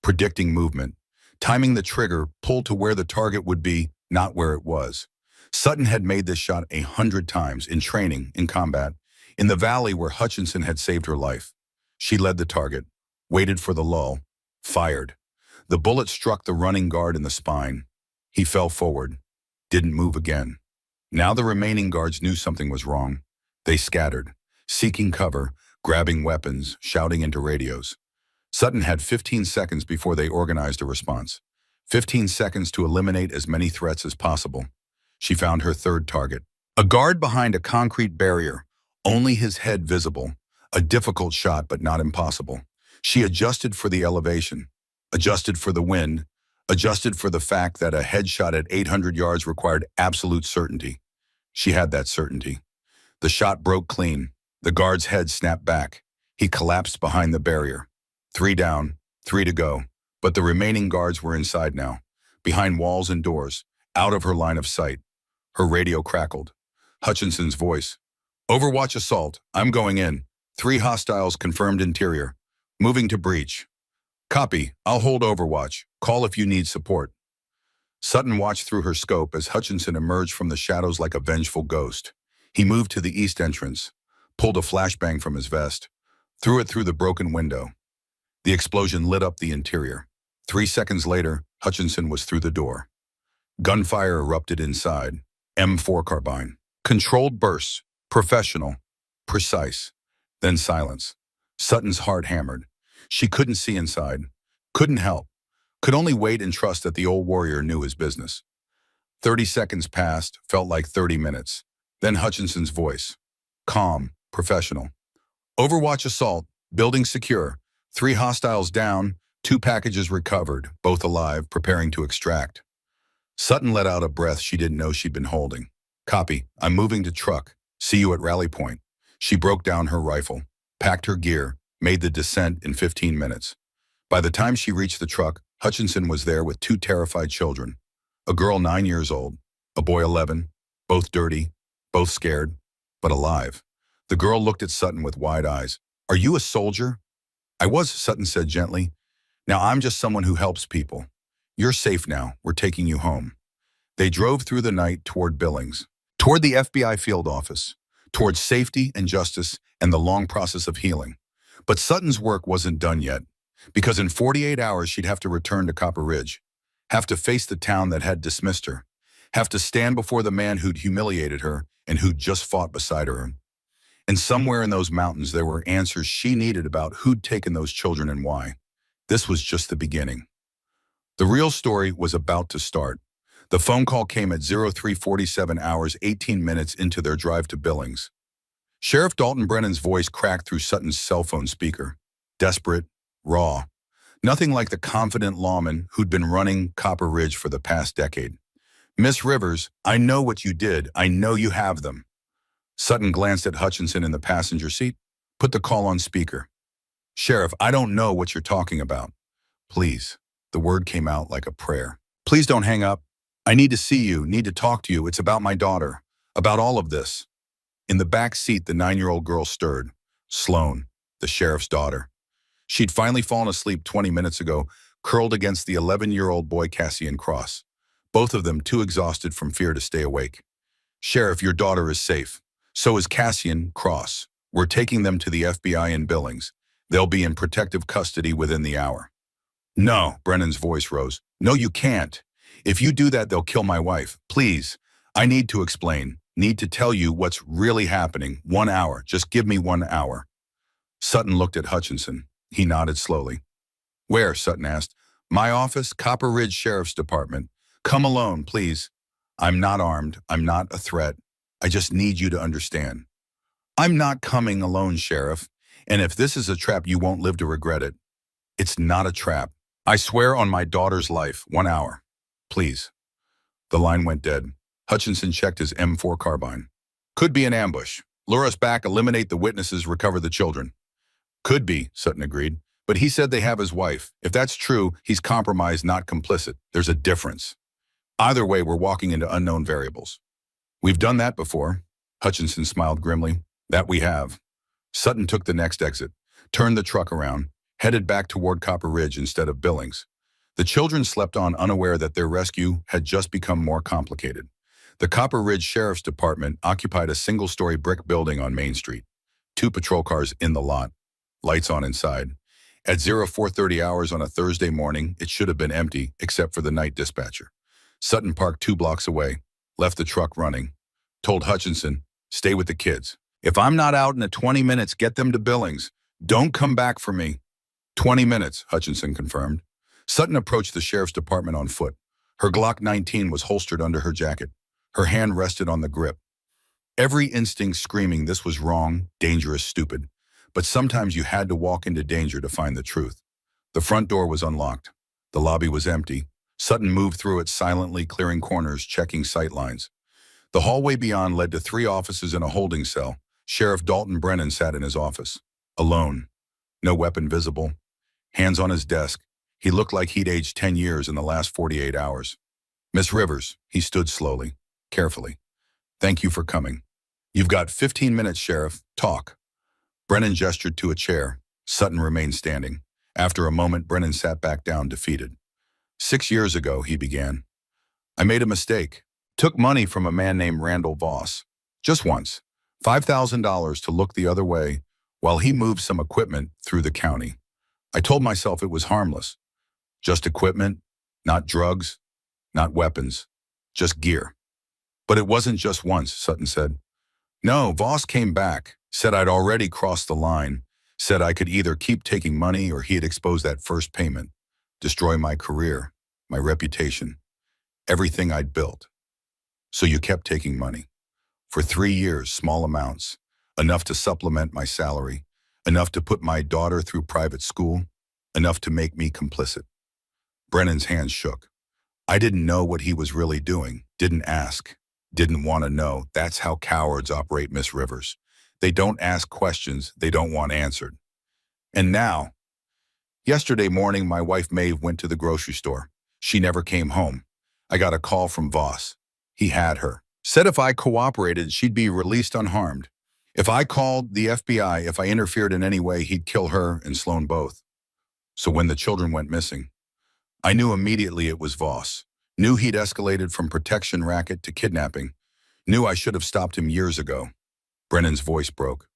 predicting movement, timing the trigger, pulled to where the target would be, not where it was. Sutton had made this shot 100 times in training, in combat, in the valley where Hutchinson had saved her life. She led the target, waited for the lull, fired. The bullet struck the running guard in the spine. He fell forward, didn't move again. Now the remaining guards knew something was wrong. They scattered, seeking cover, grabbing weapons, shouting into radios. Sutton had 15 seconds before they organized a response. 15 seconds to eliminate as many threats as possible. She found her third target. A guard behind a concrete barrier, only his head visible. A difficult shot, but not impossible. She adjusted for the elevation, adjusted for the wind, adjusted for the fact that a headshot at 800 yards required absolute certainty. She had that certainty. The shot broke clean. The guard's head snapped back. He collapsed behind the barrier. 3 down, 3 to go. But the remaining guards were inside now, behind walls and doors, out of her line of sight. Her radio crackled. Hutchinson's voice. Overwatch assault. I'm going in. 3 hostiles confirmed interior. Moving to breach. Copy. I'll hold Overwatch. Call if you need support. Sutton watched through her scope as Hutchinson emerged from the shadows like a vengeful ghost. He moved to the east entrance, pulled a flashbang from his vest, threw it through the broken window. The explosion lit up the interior. 3 seconds later, Hutchinson was through the door. Gunfire erupted inside. M4 carbine. Controlled bursts. Professional. Precise. Then silence. Sutton's heart hammered. She couldn't see inside. Couldn't help. Could only wait and trust that the old warrior knew his business. 30 seconds passed, felt like 30 minutes. Then Hutchinson's voice. Calm. Professional. Overwatch assault. Building secure. 3 hostiles down. 2 packages recovered, both alive, preparing to extract. Sutton let out a breath she didn't know she'd been holding. Copy. I'm moving to truck. See you at rally point. She broke down her rifle, packed her gear, made the descent in 15 minutes. By the time she reached the truck, Hutchinson was there with 2 terrified children. A girl 9 years old, a boy 11, both dirty, both scared, but alive. The girl looked at Sutton with wide eyes. Are you a soldier? I was, Sutton said gently. Now I'm just someone who helps people. You're safe now. We're taking you home. They drove through the night toward Billings, toward the FBI field office, toward safety and justice and the long process of healing. But Sutton's work wasn't done yet, because in 48 hours she'd have to return to Copper Ridge, have to face the town that had dismissed her, have to stand before the man who'd humiliated her and who'd just fought beside her. And somewhere in those mountains there were answers she needed about who'd taken those children and why. This was just the beginning. The real story was about to start. The phone call came at 03:47 hours, 18 minutes into their drive to Billings. Sheriff Dalton Brennan's voice cracked through Sutton's cell phone speaker. Desperate, raw. Nothing like the confident lawman who'd been running Copper Ridge for the past decade. Miss Rivers, I know what you did. I know you have them. Sutton glanced at Hutchinson in the passenger seat, put the call on speaker. Sheriff, I don't know what you're talking about. Please. The word came out like a prayer. Please don't hang up. I need to see you, need to talk to you. It's about my daughter, about all of this. In the back seat, the 9-year-old girl stirred. Sloan, the sheriff's daughter. She'd finally fallen asleep 20 minutes ago, curled against the 11-year-old boy Cassian Cross, both of them too exhausted from fear to stay awake. Sheriff, your daughter is safe. So is Cassian Cross. We're taking them to the FBI in Billings. They'll be in protective custody within the hour. No, Brennan's voice rose. No, you can't. If you do that, they'll kill my wife. Please. I need to explain. Need to tell you what's really happening. 1 hour. Just give me 1 hour. Sutton looked at Hutchinson. He nodded slowly. Where? Sutton asked. My office, Copper Ridge Sheriff's Department. Come alone, please. I'm not armed. I'm not a threat. I just need you to understand. I'm not coming alone, Sheriff. And if this is a trap, you won't live to regret it. It's not a trap. I swear on my daughter's life, 1 hour. Please. The line went dead. Hutchinson checked his M4 carbine. Could be an ambush. Lure us back, eliminate the witnesses, recover the children. Could be, Sutton agreed. But he said they have his wife. If that's true, he's compromised, not complicit. There's a difference. Either way, we're walking into unknown variables. We've done that before. Hutchinson smiled grimly. That we have. Sutton took the next exit, turned the truck around, headed back toward Copper Ridge instead of Billings. The children slept on, unaware that their rescue had just become more complicated. The Copper Ridge Sheriff's Department occupied a single-story brick building on Main Street. 2 patrol cars in the lot, lights on inside. At 0430 hours on a Thursday morning, it should have been empty except for the night dispatcher. Sutton parked 2 blocks away, left the truck running, told Hutchinson, stay with the kids. If I'm not out in 20 minutes, get them to Billings. Don't come back for me. 20 minutes, Hutchinson confirmed. Sutton approached the sheriff's department on foot. Her Glock 19 was holstered under her jacket. Her hand rested on the grip. Every instinct screaming this was wrong, dangerous, stupid. But sometimes you had to walk into danger to find the truth. The front door was unlocked. The lobby was empty. Sutton moved through it silently, clearing corners, checking sight lines. The hallway beyond led to 3 offices and a holding cell. Sheriff Dalton Brennan sat in his office, alone. No weapon visible. Hands on his desk. He looked like he'd aged 10 years in the last 48 hours. Miss Rivers, he stood slowly, carefully. Thank you for coming. You've got 15 minutes, Sheriff. Talk. Brennan gestured to a chair. Sutton remained standing. After a moment, Brennan sat back down, defeated. 6 years ago, he began. I made a mistake. Took money from a man named Randall Voss. Just once. $5,000 to look the other way while he moved some equipment through the county. I told myself it was harmless. Just equipment, not drugs, not weapons, just gear. But it wasn't just once, Sutton said. No, Voss came back, said I'd already crossed the line, said I could either keep taking money or he'd expose that first payment, destroy my career, my reputation, everything I'd built. So you kept taking money. For 3 years, small amounts, enough to supplement my salary, enough to put my daughter through private school, enough to make me complicit. Brennan's hands shook. I didn't know what he was really doing, didn't ask, didn't want to know. That's how cowards operate, Miss Rivers. They don't ask questions they don't want answered. And now, yesterday morning, my wife Maeve went to the grocery store. She never came home. I got a call from Voss. He had her. Said if I cooperated, she'd be released unharmed. If I called the FBI, if I interfered in any way, he'd kill her and Sloan both. So when the children went missing, I knew immediately it was Voss. Knew he'd escalated from protection racket to kidnapping. Knew I should have stopped him years ago. Brennan's voice broke.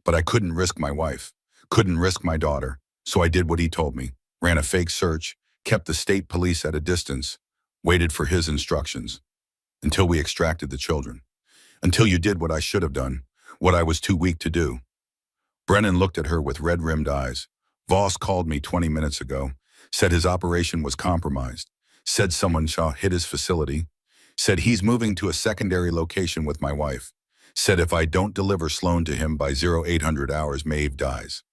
But I couldn't risk my wife. Couldn't risk my daughter. So I did what he told me. Ran a fake search. Kept the state police at a distance. Waited for his instructions. Until we extracted the children. Until you did what I should have done. What I was too weak to do. Brennan looked at her with red-rimmed eyes. Voss called me 20 minutes ago. Said his operation was compromised. Said someone shall hit his facility. Said he's moving to a secondary location with my wife. Said if I don't deliver Sloan to him by 0800 hours, Maeve dies.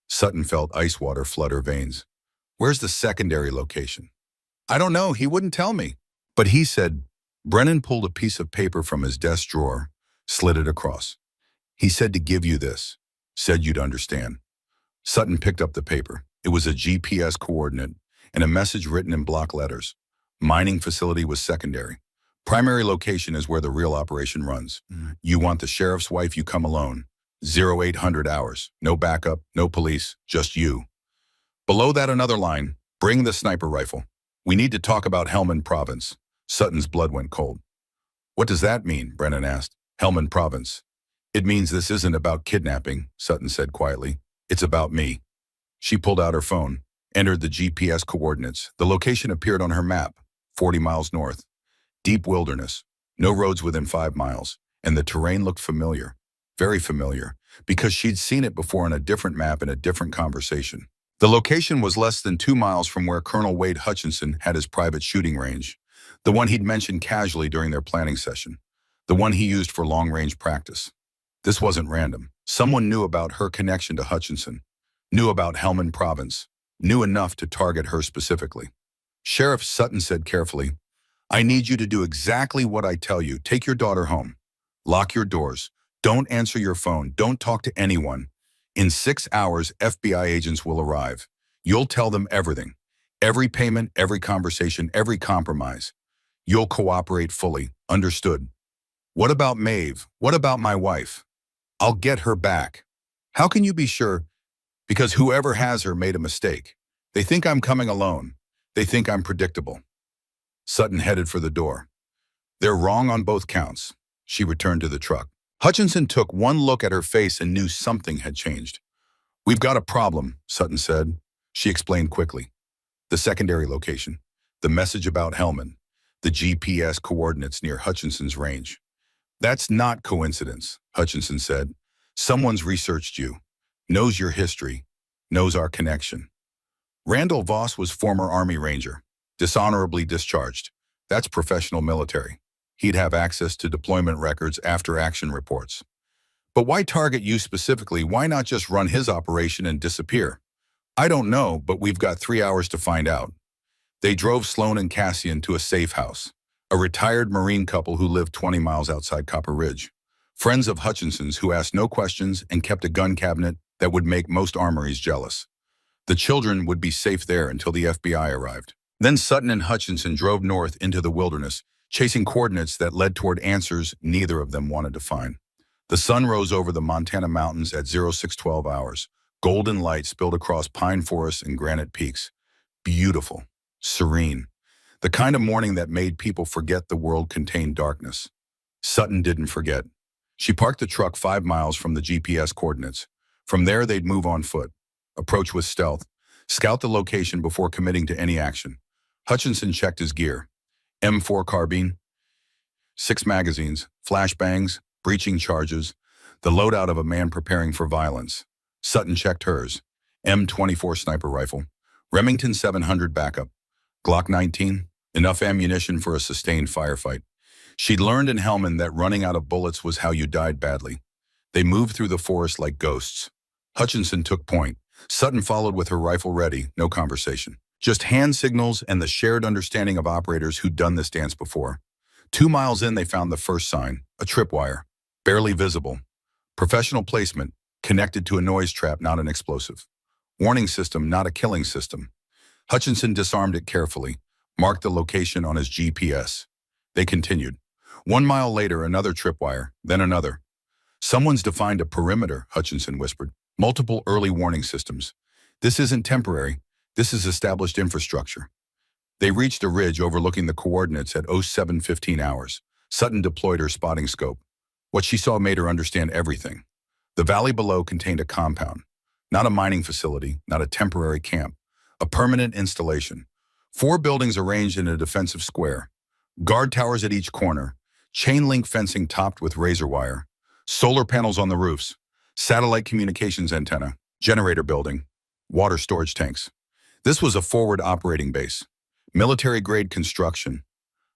Sutton felt ice water flood her veins. Where's the secondary location? I don't know, he wouldn't tell me. But he said, Brennan pulled a piece of paper from his desk drawer, slid it across. He said to give you this. Said you'd understand. Sutton picked up the paper. It was a GPS coordinate and a message written in block letters. Mining facility was secondary. Primary location is where the real operation runs. You want the sheriff's wife, you come alone. 0800 hours. No backup, no police, just you. Below that, another line. Bring the sniper rifle. We need to talk about Helmand Province. Sutton's blood went cold. What does that mean? Brennan asked. Helmand Province. It means this isn't about kidnapping, Sutton said quietly. It's about me. She pulled out her phone, entered the GPS coordinates. The location appeared on her map, 40 miles north. Deep wilderness, no roads within 5 miles, and the terrain looked familiar, very familiar, because she'd seen it before on a different map in a different conversation. The location was less than 2 miles from where Colonel Wade Hutchinson had his private shooting range, the one he'd mentioned casually during their planning session, the one he used for long-range practice. This wasn't random. Someone knew about her connection to Hutchinson, knew about Helmand Province, knew enough to target her specifically. Sheriff Sutton said carefully, "I need you to do exactly what I tell you. Take your daughter home. Lock your doors. Don't answer your phone. Don't talk to anyone. In 6 hours, FBI agents will arrive. You'll tell them everything. Every payment, every conversation, every compromise. You'll cooperate fully. Understood? What about Maeve? What about my wife? I'll get her back." "How can you be sure?" "Because whoever has her made a mistake. They think I'm coming alone. They think I'm predictable." Sutton headed for the door. "They're wrong on both counts." She returned to the truck. Hutchinson took one look at her face and knew something had changed. "We've got a problem," Sutton said. She explained quickly. The secondary location, the message about Helmand, the GPS coordinates near Hutchinson's range. "That's not coincidence," Hutchinson said. "Someone's researched you, knows your history, knows our connection." Randall Voss was former Army Ranger, dishonorably discharged. That's professional military. He'd have access to deployment records, after-action reports. "But why target you specifically? Why not just run his operation and disappear?" "I don't know, but we've got 3 hours to find out." They drove Sloan and Cassian to a safe house, a retired Marine couple who lived 20 miles outside Copper Ridge. Friends of Hutchinson's who asked no questions and kept a gun cabinet that would make most armories jealous. The children would be safe there until the FBI arrived. Then Sutton and Hutchinson drove north into the wilderness, chasing coordinates that led toward answers neither of them wanted to find. The sun rose over the Montana mountains at 0612 hours. Golden light spilled across pine forests and granite peaks. Beautiful, serene, the kind of morning that made people forget the world contained darkness. Sutton didn't forget. She parked the truck 5 miles from the GPS coordinates. From there, they'd move on foot, approach with stealth, scout the location before committing to any action. Hutchinson checked his gear. M4 carbine, 6 magazines, flashbangs, breaching charges, the loadout of a man preparing for violence. Sutton checked hers. M24 sniper rifle, Remington 700 backup, Glock 19, enough ammunition for a sustained firefight. She'd learned in Helmand that running out of bullets was how you died badly. They moved through the forest like ghosts. Hutchinson took point. Sutton followed with her rifle ready, no conversation. Just hand signals and the shared understanding of operators who'd done this dance before. 2 miles in, they found the first sign, a tripwire, barely visible. Professional placement, connected to a noise trap, not an explosive. Warning system, not a killing system. Hutchinson disarmed it carefully, marked the location on his GPS. They continued. 1 mile later, another tripwire, then another. "Someone's defined a perimeter," Hutchinson whispered. "Multiple early warning systems. This isn't temporary. This is established infrastructure." They reached a ridge overlooking the coordinates at 0715 hours. Sutton deployed her spotting scope. What she saw made her understand everything. The valley below contained a compound. Not a mining facility, not a temporary camp. A permanent installation. 4 buildings arranged in a defensive square. Guard towers at each corner. Chain link fencing topped with razor wire. Solar panels on the roofs. Satellite communications antenna. Generator building. Water storage tanks. This was a forward operating base. Military-grade construction.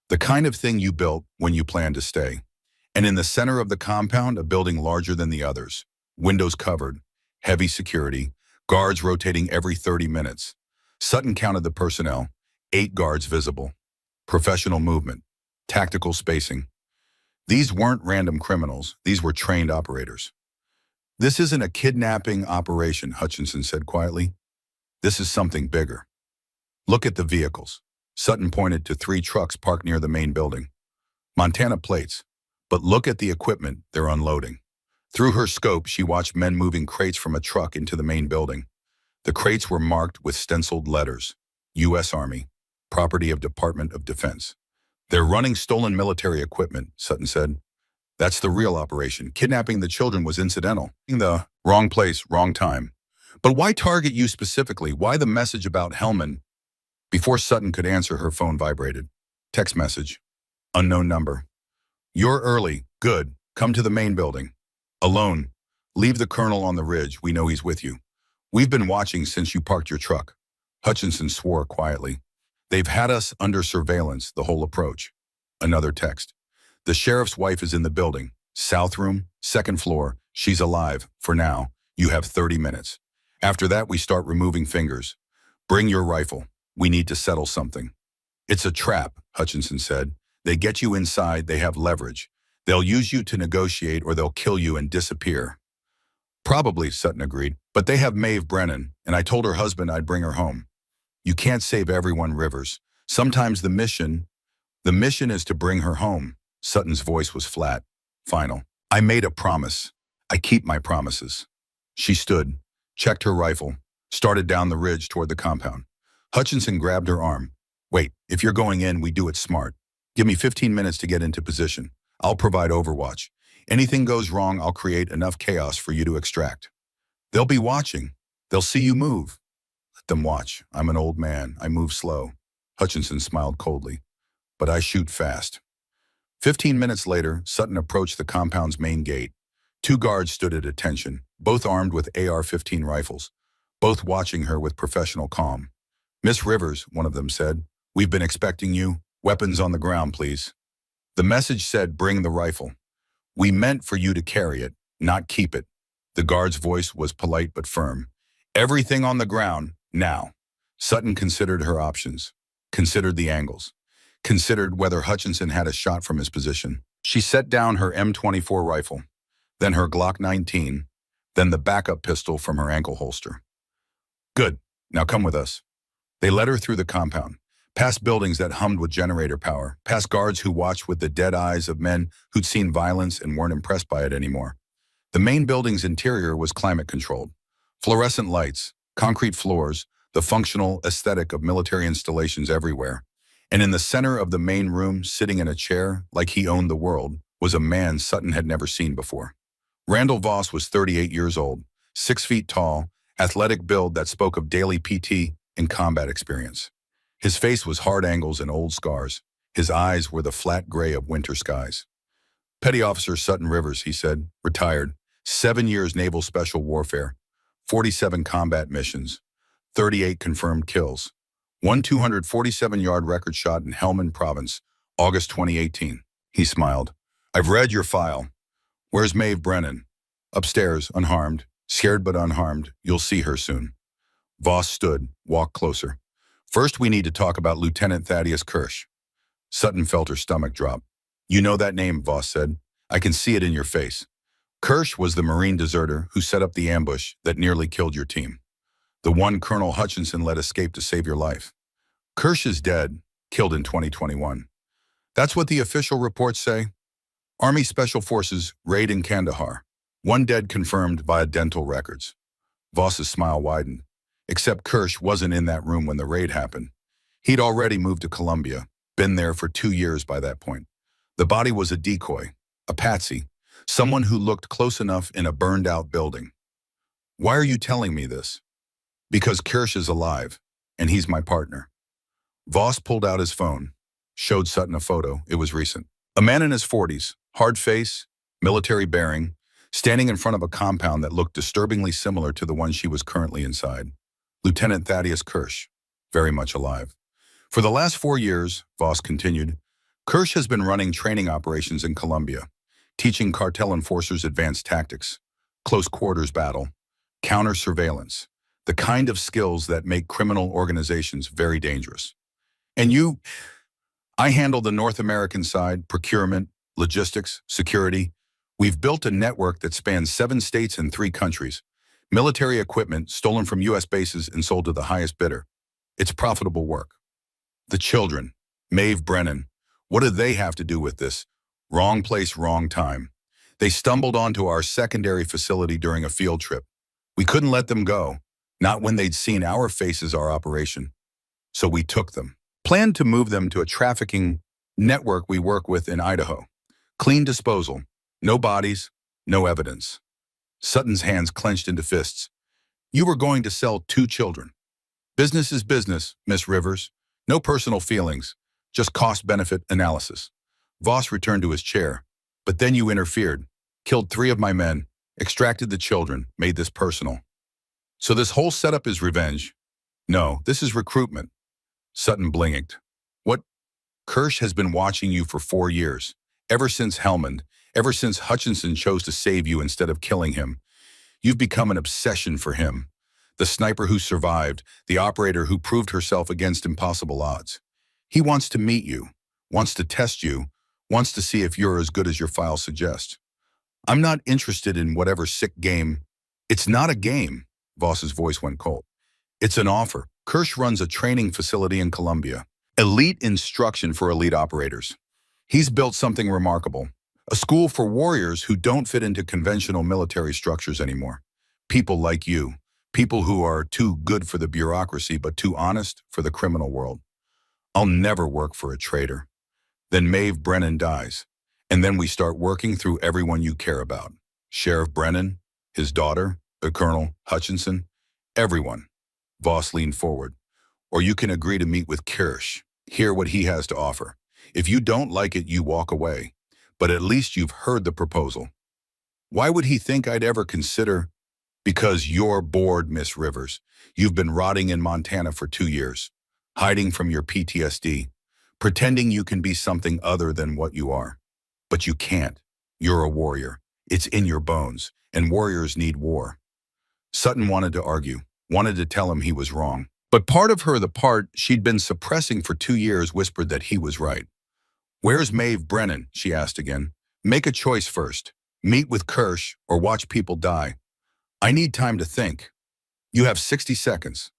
The kind of thing you built when you planned to stay. And in the center of the compound, a building larger than the others. Windows covered. Heavy security. Guards rotating every 30 minutes. Sutton counted the personnel. 8 guards visible. Professional movement. Tactical spacing. These weren't random criminals. These were trained operators. "This isn't a kidnapping operation," Hutchinson said quietly. "This is something bigger. Look at the vehicles." Sutton pointed to 3 trucks parked near the main building. "Montana plates. But look at the equipment they're unloading." Through her scope, she watched men moving crates from a truck into the main building. The crates were marked with stenciled letters. U.S. Army. Property of Department of Defense. "They're running stolen military equipment," Sutton said. "That's the real operation. Kidnapping the children was incidental." "The wrong place, wrong time." "But why target you specifically? Why the message about Helmand?" Before Sutton could answer, her phone vibrated. Text message. Unknown number. "You're early. Good. Come to the main building. Alone. Leave the colonel on the ridge. We know he's with you. We've been watching since you parked your truck." Hutchinson swore quietly. "They've had us under surveillance the whole approach." Another text. "The sheriff's wife is in the building. South room, 2nd floor. She's alive, for now. You have 30 minutes. After that, we start removing fingers. Bring your rifle. We need to settle something. It's a trap, Hutchinson said. They get you inside, they have leverage. They'll use you to negotiate or they'll kill you and disappear. Probably, Sutton agreed, but they have Maeve Brennan, and I told her husband I'd bring her home. You can't save everyone, Rivers. Sometimes the mission is to bring her home. Sutton's voice was flat, final. I made a promise. I keep my promises. She stood, checked her rifle, started down the ridge toward the compound. Hutchinson grabbed her arm. Wait, if you're going in, we do it smart. Give me 15 minutes to get into position. I'll provide overwatch. Anything goes wrong, I'll create enough chaos for you to extract. They'll be watching. They'll see you move. Let them watch. I'm an old man. I move slow. Hutchinson smiled coldly. But I shoot fast. 15 minutes later, Sutton approached the compound's main gate. Two guards stood at attention, both armed with AR-15 rifles, both watching her with professional calm. Miss Rivers, one of them said, we've been expecting you. Weapons on the ground, please. The message said, bring the rifle. We meant for you to carry it, not keep it. The guard's voice was polite but firm. Everything on the ground, now. Sutton considered her options, considered the angles, considered whether Hutchinson had a shot from his position. She set down her M24 rifle, then her Glock 19, then the backup pistol from her ankle holster. Good, now come with us. They led her through the compound, past buildings that hummed with generator power, past guards who watched with the dead eyes of men who'd seen violence and weren't impressed by it anymore. The main building's interior was climate-controlled. Fluorescent lights, concrete floors, the functional aesthetic of military installations everywhere. And in the center of the main room, sitting in a chair, like he owned the world, was a man Sutton had never seen before. Randall Voss was 38 years old, 6 feet tall, athletic build that spoke of daily PT and combat experience. His face was hard angles and old scars. His eyes were the flat gray of winter skies. Petty Officer Sutton Rivers, he said, retired, 7 years naval special warfare, 47 combat missions, 38 confirmed kills, one 247-yard record shot in Helmand Province, August 2018. He smiled. I've read your file. Where's Maeve Brennan? Upstairs, unharmed, scared but unharmed. You'll see her soon. Voss stood, walked closer. First, we need to talk about Lieutenant Thaddeus Kirsch. Sutton felt her stomach drop. You know that name, Voss said. I can see it in your face. Kirsch was the Marine deserter who set up the ambush that nearly killed your team. The one Colonel Hutchinson let escape to save your life. Kirsch is dead, killed in 2021. That's what the official reports say. Army Special Forces raid in Kandahar. 1 dead confirmed via dental records. Voss's smile widened. Except Kirsch wasn't in that room when the raid happened. He'd already moved to Colombia, been there for 2 years by that point. The body was a decoy, a patsy, someone who looked close enough in a burned-out building. Why are you telling me this? Because Kirsch is alive, and he's my partner. Voss pulled out his phone, showed Sutton a photo. It was recent. A man in his 40s, hard face, military bearing, standing in front of a compound that looked disturbingly similar to the one she was currently inside. Lieutenant Thaddeus Kirsch, very much alive. For the last 4 years, Voss continued, Kirsch has been running training operations in Colombia, teaching cartel enforcers advanced tactics, close quarters battle, counter-surveillance, the kind of skills that make criminal organizations very dangerous. And I handle the North American side, procurement, logistics, security. We've built a network that spans 7 states and 3 countries. Military equipment stolen from U.S. bases and sold to the highest bidder. It's profitable work. The children, Maeve Brennan, what do they have to do with this? Wrong place, wrong time. They stumbled onto our secondary facility during a field trip. We couldn't let them go, not when they'd seen our faces, our operation. So we took them. Planned to move them to a trafficking network we work with in Idaho. Clean disposal. No bodies, no evidence. Sutton's hands clenched into fists. You were going to sell 2 children. Business is business, Miss Rivers. No personal feelings, just cost-benefit analysis. Voss returned to his chair. But then you interfered, killed 3 of my men, extracted the children, made this personal. So this whole setup is revenge? No, this is recruitment. Sutton blinked. What? Kirsch has been watching you for 4 years, ever since Helmand, Ever since Hutchinson chose to save you instead of killing him, you've become an obsession for him. The sniper who survived, the operator who proved herself against impossible odds. He wants to meet you, wants to test you, wants to see if you're as good as your file suggests. I'm not interested in whatever sick game. It's not a game. Voss's voice went cold. It's an offer. Kirsch runs a training facility in Colombia. Elite instruction for elite operators. He's built something remarkable. A school for warriors who don't fit into conventional military structures anymore. People like you. People who are too good for the bureaucracy but too honest for the criminal world. I'll never work for a traitor. Then Maeve Brennan dies. And then we start working through everyone you care about. Sheriff Brennan, his daughter, Colonel Hutchinson, everyone. Voss leaned forward. Or you can agree to meet with Kirsch, hear what he has to offer. If you don't like it, you walk away. But at least you've heard the proposal. Why would he think I'd ever consider? Because you're bored, Miss Rivers. You've been rotting in Montana for 2 years, hiding from your PTSD, pretending you can be something other than what you are. But you can't. You're a warrior. It's in your bones, and warriors need war. Sutton wanted to argue, wanted to tell him he was wrong. But part of her, the part she'd been suppressing for 2 years, whispered that he was right. Where's Maeve Brennan? She asked again. Make a choice first. Meet with Kirsch or watch people die. I need time to think. You have 60 seconds.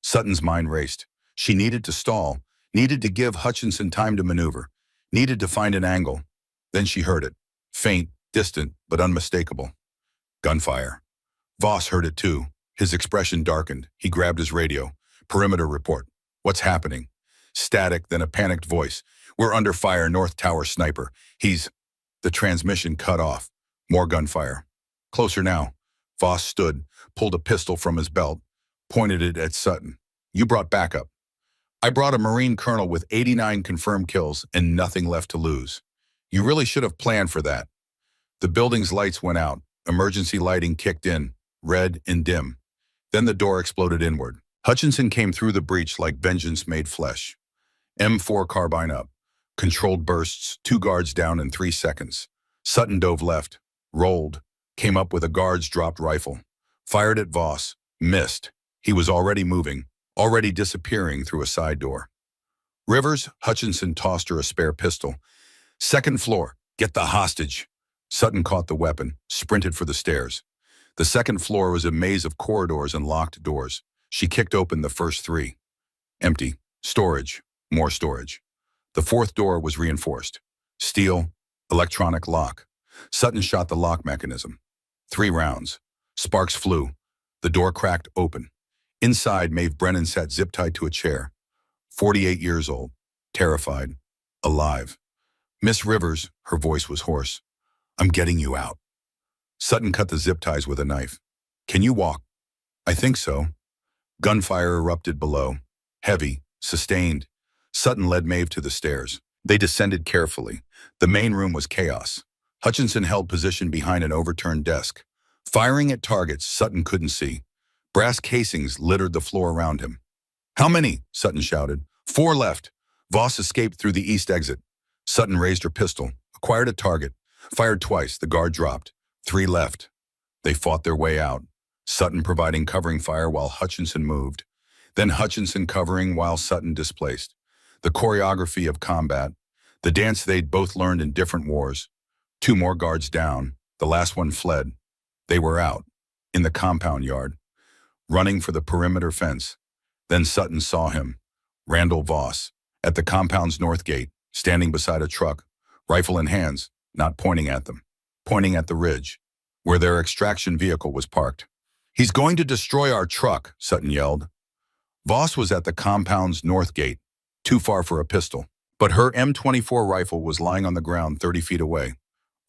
Sutton's mind raced. She needed to stall, needed to give Hutchinson time to maneuver, needed to find an angle. Then she heard it. Faint, distant, but unmistakable. Gunfire. Voss heard it too. His expression darkened. He grabbed his radio. Perimeter report. What's happening? Static, then a panicked voice. We're under fire, North Tower sniper. The transmission cut off. More gunfire. Closer now. Voss stood, pulled a pistol from his belt, pointed it at Sutton. You brought backup. I brought a Marine colonel with 89 confirmed kills and nothing left to lose. You really should have planned for that. The building's lights went out. Emergency lighting kicked in, red and dim. Then the door exploded inward. Hutchinson came through the breach like vengeance made flesh. M4 carbine up. Controlled bursts, 2 guards down in 3 seconds. Sutton dove left, rolled, came up with a guard's dropped rifle. Fired at Voss, missed. He was already moving, already disappearing through a side door. Rivers, Hutchinson tossed her a spare pistol. Second floor, get the hostage. Sutton caught the weapon, sprinted for the stairs. The second floor was a maze of corridors and locked doors. She kicked open the first 3. Empty. Storage. More storage. The 4th door was reinforced. Steel. Electronic lock. Sutton shot the lock mechanism. 3 rounds. Sparks flew. The door cracked open. Inside, Maeve Brennan sat zip-tied to a chair. 48 years old. Terrified. Alive. Miss Rivers, her voice was hoarse. I'm getting you out. Sutton cut the zip ties with a knife. Can you walk? I think so. Gunfire erupted below. Heavy, sustained. Sutton led Maeve to the stairs. They descended carefully. The main room was chaos. Hutchinson held position behind an overturned desk. Firing at targets Sutton couldn't see. Brass casings littered the floor around him. How many? Sutton shouted. 4 left. Voss escaped through the east exit. Sutton raised her pistol, acquired a target, fired twice. The guard dropped. 3 left. They fought their way out. Sutton providing covering fire while Hutchinson moved. Then Hutchinson covering while Sutton displaced. The choreography of combat. The dance they'd both learned in different wars. 2 more guards down. The last one fled. They were out. In the compound yard. Running for the perimeter fence. Then Sutton saw him. Randall Voss. At the compound's north gate. Standing beside a truck. Rifle in hands. Not pointing at them. Pointing at the ridge. Where their extraction vehicle was parked. He's going to destroy our truck, Sutton yelled. Voss was at the compound's north gate. Too far for a pistol. But her M24 rifle was lying on the ground 30 feet away.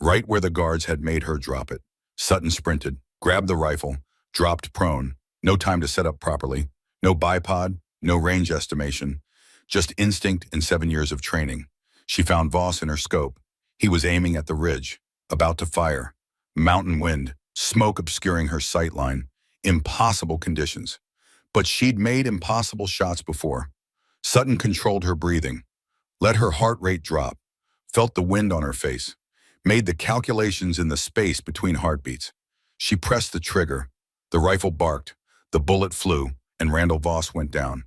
Right where the guards had made her drop it. Sutton sprinted, grabbed the rifle, dropped prone. No time to set up properly. No bipod, no range estimation. Just instinct and 7 years of training. She found Voss in her scope. He was aiming at the ridge, about to fire. Mountain wind, smoke obscuring her sight line. Impossible conditions. But she'd made impossible shots before. Sutton controlled her breathing. Let her heart rate drop. Felt the wind on her face. made the calculations in the space between heartbeats. She pressed the trigger. The rifle barked, the bullet flew, and Randall Voss went down.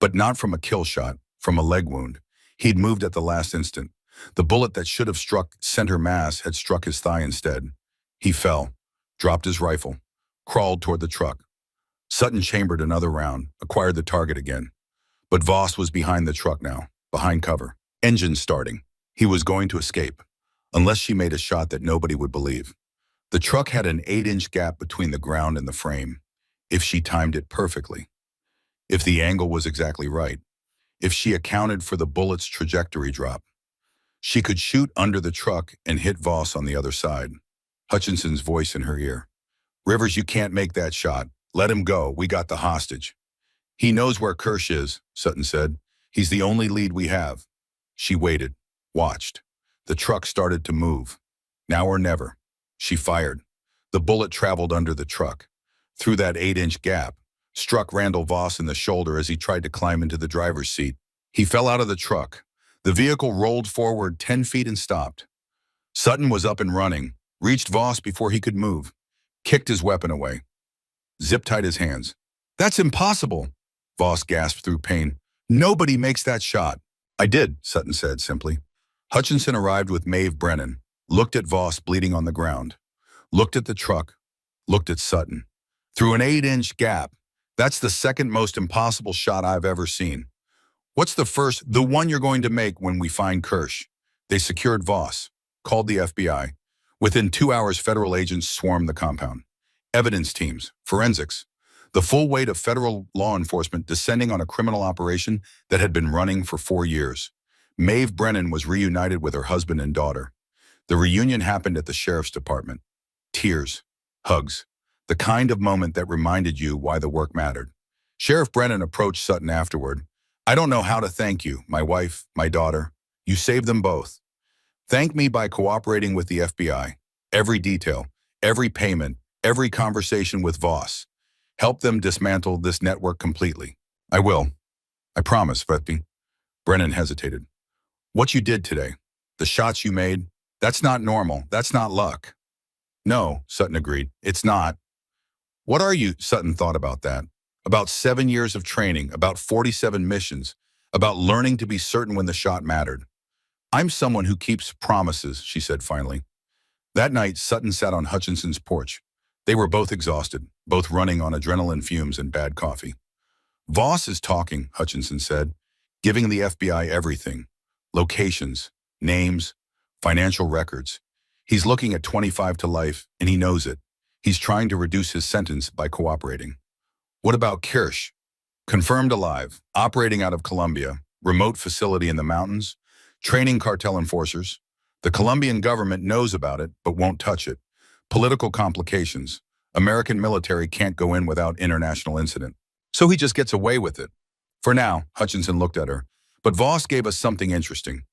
But not from a kill shot, from a leg wound. He'd moved at the last instant. The bullet that should have struck center mass had struck his thigh instead. He fell, dropped his rifle, crawled toward the truck. Sutton chambered another round, acquired the target again. But Voss was behind the truck now, behind cover. Engine starting. He was going to escape, unless she made a shot that nobody would believe. The truck had an 8-inch gap between the ground and the frame, if she timed it perfectly. If the angle was exactly right. If she accounted for the bullet's trajectory drop. She could shoot under the truck and hit Voss on the other side. Hutchinson's voice in her ear. "Rivers, you can't make that shot. Let him go. We got the hostage." "He knows where Kirsch is," Sutton said. "He's the only lead we have." She waited, watched. The truck started to move. Now or never. She fired. The bullet traveled under the truck, through that 8-inch gap, struck Randall Voss in the shoulder as he tried to climb into the driver's seat. He fell out of the truck. The vehicle rolled forward 10 feet and stopped. Sutton was up and running, reached Voss before he could move, kicked his weapon away, zip-tied his hands. "That's impossible," Voss gasped through pain. "Nobody makes that shot." "I did," Sutton said simply. Hutchinson arrived with Maeve Brennan, looked at Voss bleeding on the ground, looked at the truck, looked at Sutton. "Through an 8-inch gap. That's the second most impossible shot I've ever seen." "What's the first?" "The one you're going to make when we find Kirsch." They secured Voss, called the FBI. Within 2 hours, federal agents swarmed the compound. Evidence teams, forensics, the full weight of federal law enforcement descending on a criminal operation that had been running for 4 years. Maeve Brennan was reunited with her husband and daughter. The reunion happened at the sheriff's department. Tears, hugs, the kind of moment that reminded you why the work mattered. Sheriff Brennan approached Sutton afterward. "I don't know how to thank you, my wife, my daughter. You saved them both. Thank me by cooperating with the FBI. Every detail, every payment, every conversation with Voss. Help them dismantle this network completely." "I will. I promise, Vetby." Brennan hesitated. "What you did today, the shots you made, that's not normal. That's not luck." "No," Sutton agreed. "It's not." "What are you?" Sutton thought about that. About 7 years of training, about 47 missions, about learning to be certain when the shot mattered. "I'm someone who keeps promises," she said finally. That night, Sutton sat on Hutchinson's porch. They were both exhausted, both running on adrenaline fumes and bad coffee. "Voss is talking," Hutchinson said, "giving the FBI everything. Locations, names, financial records. He's looking at 25 to life, and he knows it. He's trying to reduce his sentence by cooperating." "What about Kirsch?" "Confirmed alive, operating out of Colombia, remote facility in the mountains, training cartel enforcers. The Colombian government knows about it, but won't touch it. Political complications. American military can't go in without international incident. So he just gets away with it. For now," Hutchinson looked at her. "But Voss gave us something interesting.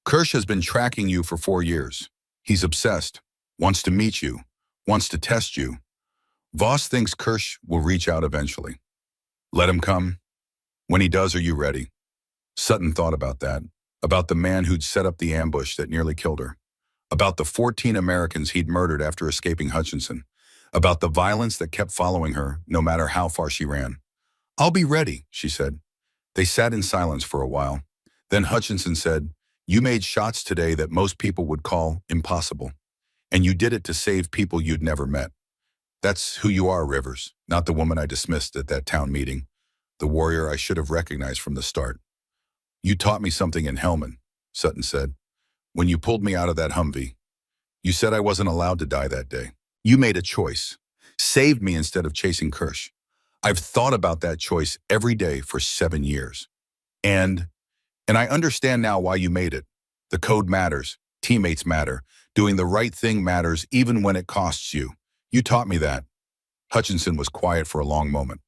Kirsch has been tracking you for 4 years. He's obsessed, wants to meet you, wants to test you. Voss thinks Kirsch will reach out eventually. Let him come. When he does, are you ready?" Sutton thought about that, about the man who'd set up the ambush that nearly killed her, about the 14 Americans he'd murdered after escaping Hutchinson, about the violence that kept following her no matter how far she ran. "I'll be ready," she said. They sat in silence for a while. Then Hutchinson said, "You made shots today that most people would call impossible, and you did it to save people you'd never met. That's who you are, Rivers, not the woman I dismissed at that town meeting, the warrior I should have recognized from the start." "You taught me something in Helmand," Sutton said, "when you pulled me out of that Humvee. You said I wasn't allowed to die that day. You made a choice, saved me instead of chasing Kirsch. I've thought about that choice every day for 7 years. And I understand now why you made it. The code matters, teammates matter, doing the right thing matters even when it costs you. You taught me that." Hutchinson was quiet for a long moment.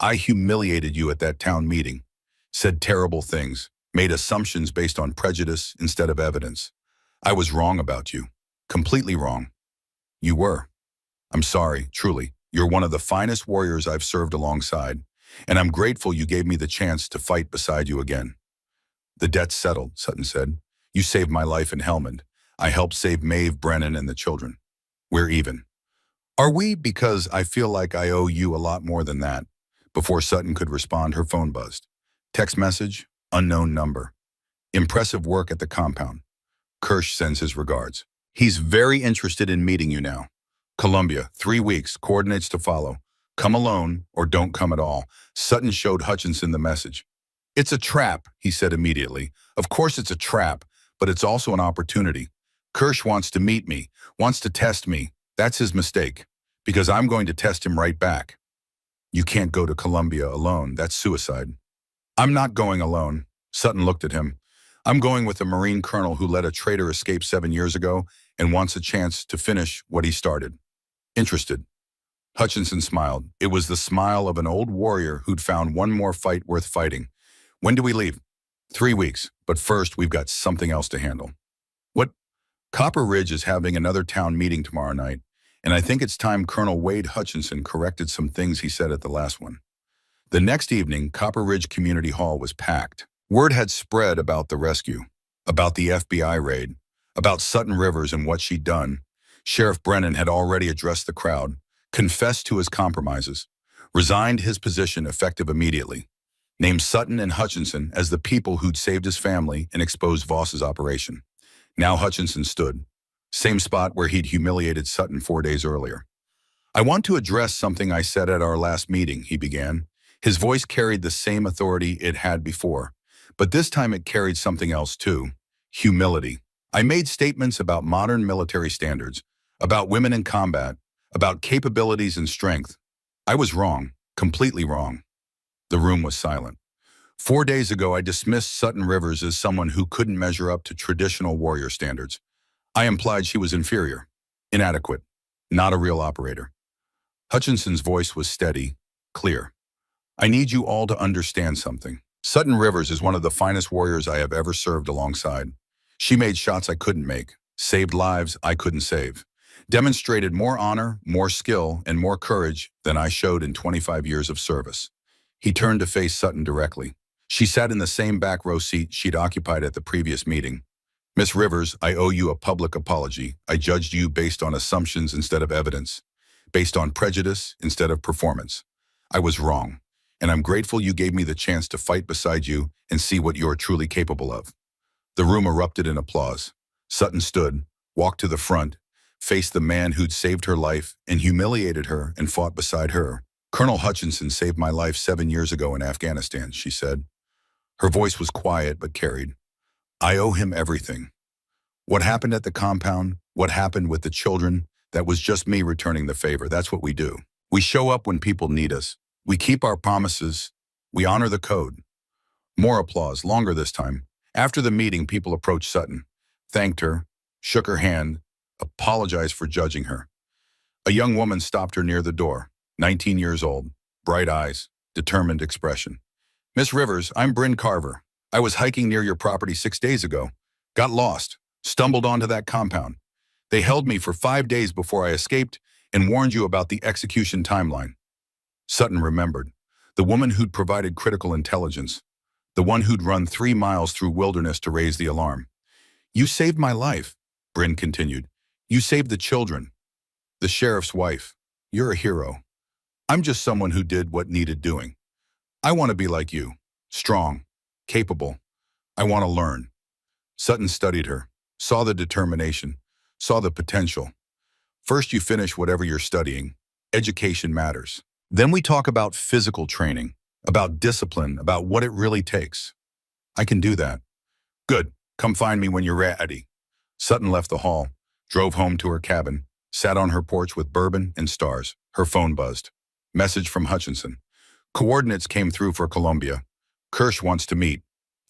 "I humiliated you at that town meeting, said terrible things, made assumptions based on prejudice instead of evidence. I was wrong about you, completely wrong. You were. I'm sorry, truly. You're one of the finest warriors I've served alongside, and I'm grateful you gave me the chance to fight beside you again." "The debt's settled," Sutton said. "You saved my life in Helmand. I helped save Maeve, Brennan, and the children. We're even. Are we? Because I feel like I owe you a lot more than that. Before Sutton could respond, her phone buzzed. Text message, unknown number. Impressive work at the compound. Kirsch sends his regards. He's very interested in meeting you now. Columbia, 3 weeks, coordinates to follow. Come alone or don't come at all. Sutton showed Hutchinson the message. It's a trap, he said immediately. Of course it's a trap, but it's also an opportunity. Kirsch wants to meet me, wants to test me. That's his mistake, because I'm going to test him right back. You can't go to Columbia alone. That's suicide. I'm not going alone. Sutton looked at him. I'm going with a Marine colonel who let a traitor escape 7 years ago and wants a chance to finish what he started. Interested? Hutchinson smiled. It was the smile of an old warrior who'd found one more fight worth fighting. When do we leave? 3 weeks, but first we've got something else to handle. What? Copper Ridge is having another town meeting tomorrow night, and I think it's time Colonel Wade Hutchinson corrected some things he said at the last one. The next evening, Copper Ridge Community Hall was packed. Word had spread about the rescue, about the FBI raid, about Sutton Rivers and what she'd done. Sheriff Brennan had already addressed the crowd, confessed to his compromises, resigned his position effective immediately, named Sutton and Hutchinson as the people who'd saved his family and exposed Voss's operation. Now Hutchinson stood, same spot where he'd humiliated Sutton 4 days earlier. I want to address something I said at our last meeting, he began. His voice carried the same authority it had before, but this time it carried something else too, humility. I made statements about modern military standards, about women in combat, about capabilities and strength. I was wrong, completely wrong. The room was silent. 4 days ago, I dismissed Sutton Rivers as someone who couldn't measure up to traditional warrior standards. I implied she was inferior, inadequate, not a real operator. Hutchinson's voice was steady, clear. I need you all to understand something. Sutton Rivers is one of the finest warriors I have ever served alongside. She made shots I couldn't make, saved lives I couldn't save, demonstrated more honor, more skill, and more courage than I showed in 25 years of service. He turned to face Sutton directly. She sat in the same back row seat she'd occupied at the previous meeting. Miss Rivers, I owe you a public apology. I judged you based on assumptions instead of evidence, based on prejudice instead of performance. I was wrong, and I'm grateful you gave me the chance to fight beside you and see what you're truly capable of. The room erupted in applause. Sutton stood, walked to the front, faced the man who'd saved her life and humiliated her and fought beside her. Colonel Hutchinson saved my life 7 years ago in Afghanistan, she said. Her voice was quiet but carried. I owe him everything. What happened at the compound, what happened with the children, that was just me returning the favor. That's what we do. We show up when people need us. We keep our promises. We honor the code. More applause, longer this time. After the meeting, people approached Sutton, thanked her, shook her hand, apologized for judging her. A young woman stopped her near the door, 19 years old, bright eyes, determined expression. Miss Rivers, I'm Bryn Carver. I was hiking near your property 6 days ago, got lost, stumbled onto that compound. They held me for 5 days before I escaped and warned you about the execution timeline. Sutton remembered, the woman who'd provided critical intelligence, the one who'd run 3 miles through wilderness to raise the alarm. You saved my life, Bryn continued. You saved the children, the sheriff's wife. You're a hero. I'm just someone who did what needed doing. I want to be like you, strong, capable. I want to learn. Sutton studied her, saw the determination, saw the potential. First you finish whatever you're studying. Education matters. Then we talk about physical training, about discipline, about what it really takes. I can do that. Good. Come find me when you're ready. Sutton left the hall, drove home to her cabin, sat on her porch with bourbon and stars. Her phone buzzed. Message from Hutchinson. Coordinates came through for Columbia. Kirsch wants to meet.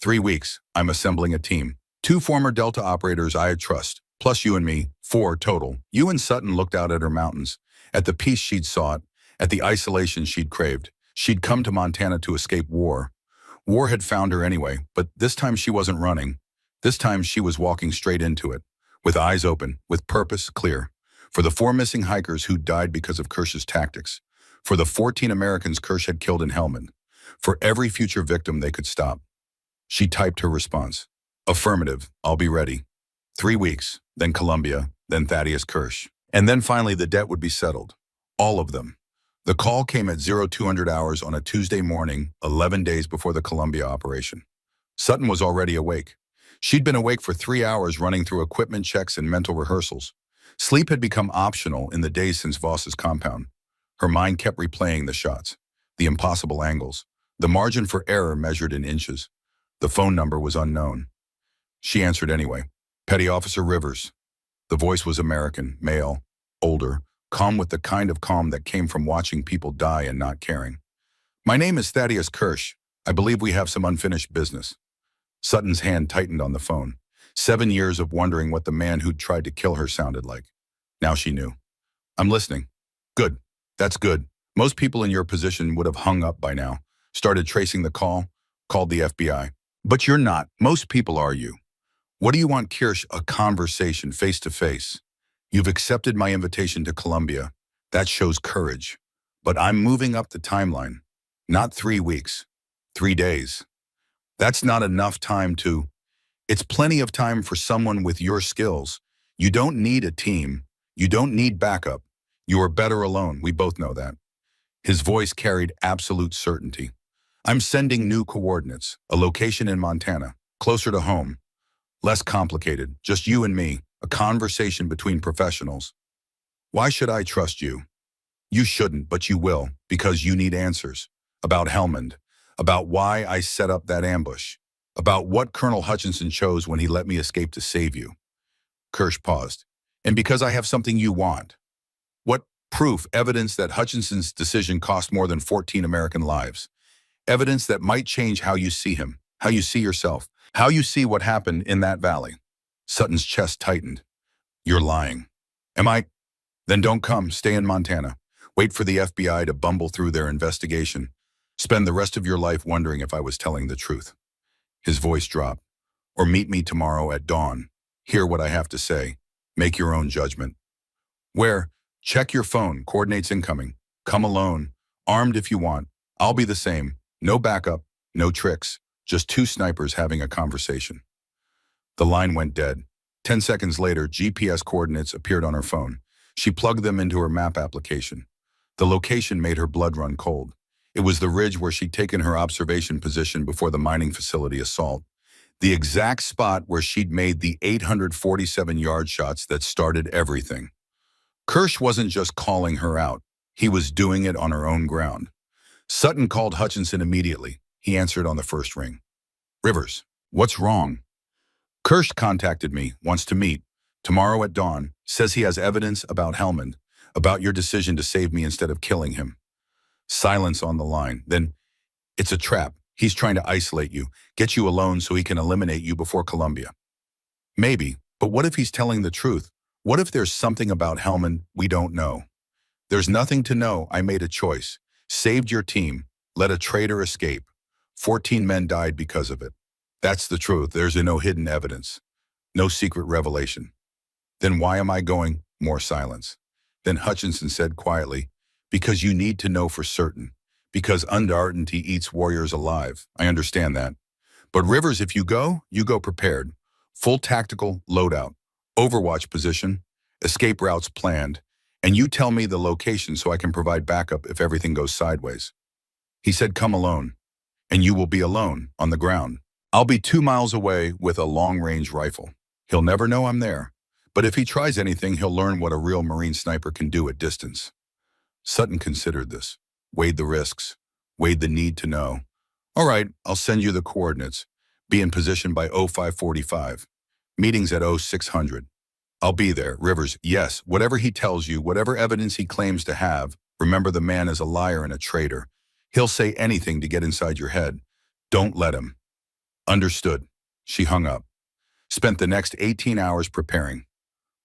3 weeks. I'm assembling a team. 2 former Delta operators I trust, plus you and me, 4 total. You and Sutton looked out at her mountains, at the peace she'd sought, at the isolation she'd craved. She'd come to Montana to escape war. War had found her anyway, but this time she wasn't running. This time she was walking straight into it, with eyes open, with purpose clear. For the 4 missing hikers who died because of Kirsch's tactics. For the 14 Americans Kirsch had killed in Helmand. For every future victim they could stop. She typed her response. Affirmative, I'll be ready. 3 weeks, then Colombia, then Thaddeus Kirsch. And then finally the debt would be settled. All of them. The call came at 0200 hours on a Tuesday morning, 11 days before the Colombia operation. Sutton was already awake. She'd been awake for 3 hours running through equipment checks and mental rehearsals. Sleep had become optional in the days since Voss's compound. Her mind kept replaying the shots, the impossible angles, the margin for error measured in inches. The phone number was unknown. She answered anyway. Petty Officer Rivers. The voice was American, male, older, calm with the kind of calm that came from watching people die and not caring. My name is Thaddeus Kirsch. I believe we have some unfinished business. Sutton's hand tightened on the phone. 7 years of wondering what the man who'd tried to kill her sounded like. Now she knew. I'm listening. Good. That's good. Most people in your position would have hung up by now, started tracing the call, called the FBI. But you're not. Most people are you. What do you want, Kirsch? A conversation, face to face. You've accepted my invitation to Colombia. That shows courage. But I'm moving up the timeline. Not 3 weeks. 3 days. That's not enough time to... It's plenty of time for someone with your skills. You don't need a team. You don't need backup. You are better alone. We both know that. His voice carried absolute certainty. I'm sending new coordinates, a location in Montana, closer to home. Less complicated, just you and me, a conversation between professionals. Why should I trust you? You shouldn't, but you will, because you need answers. About Helmand, about why I set up that ambush, about what Colonel Hutchinson chose when he let me escape to save you. Kirsch paused. And because I have something you want. What proof, evidence that Hutchinson's decision cost more than 14 American lives. Evidence that might change how you see him, how you see yourself, how you see what happened in that valley. Sutton's chest tightened. You're lying. Am I? Then don't come, stay in Montana. Wait for the FBI to bumble through their investigation. Spend the rest of your life wondering if I was telling the truth. His voice dropped. Or meet me tomorrow at dawn. Hear what I have to say. Make your own judgment. Where? Check your phone, coordinates incoming. Come alone, armed if you want. I'll be the same. No backup, no tricks. Just 2 snipers having a conversation. The line went dead. 10 seconds later, GPS coordinates appeared on her phone. She plugged them into her map application. The location made her blood run cold. It was the ridge where she'd taken her observation position before the mining facility assault. The exact spot where she'd made the 847-yard shots that started everything. Kirsch wasn't just calling her out. He was doing it on her own ground. Sutton called Hutchinson immediately. He answered on the first ring. Rivers, what's wrong? Kirsch contacted me, wants to meet. Tomorrow at dawn, says he has evidence about Helmand, about your decision to save me instead of killing him. Silence on the line. Then, it's a trap. He's trying to isolate you, get you alone so he can eliminate you before Colombia. Maybe, but what if he's telling the truth? What if there's something about Helmand we don't know? There's nothing to know. I made a choice. Saved your team. Let a traitor escape. 14 men died because of it. That's the truth. There's no hidden evidence. No secret revelation. Then why am I going? More silence. Then Hutchinson said quietly, because you need to know for certain. Because uncertainty eats warriors alive. I understand that. But Rivers, if you go prepared. Full tactical loadout. Overwatch position. Escape routes planned. And you tell me the location so I can provide backup if everything goes sideways. He said, come alone. And you will be alone, on the ground. I'll be 2 miles away with a long-range rifle. He'll never know I'm there. But if he tries anything, he'll learn what a real Marine sniper can do at distance. Sutton considered this, weighed the risks, weighed the need to know. All right, I'll send you the coordinates. Be in position by 0545. Meetings at 0600. I'll be there. Rivers, yes, whatever he tells you, whatever evidence he claims to have, remember the man is a liar and a traitor. He'll say anything to get inside your head. Don't let him. Understood. She hung up. Spent the next 18 hours preparing.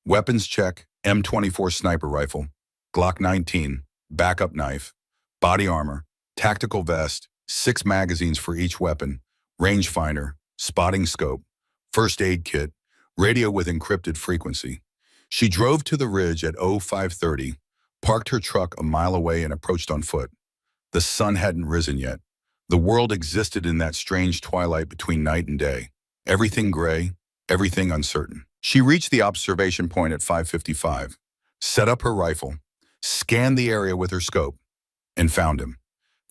Weapons check, M24 sniper rifle, Glock 19, backup knife, body armor, tactical vest, 6 magazines for each weapon, rangefinder, spotting scope, first aid kit, radio with encrypted frequency. She drove to the ridge at 0530, parked her truck a mile away and approached on foot. The sun hadn't risen yet. The world existed in that strange twilight between night and day. Everything gray, everything uncertain. She reached the observation point at 5:55, set up her rifle, scanned the area with her scope, and found him.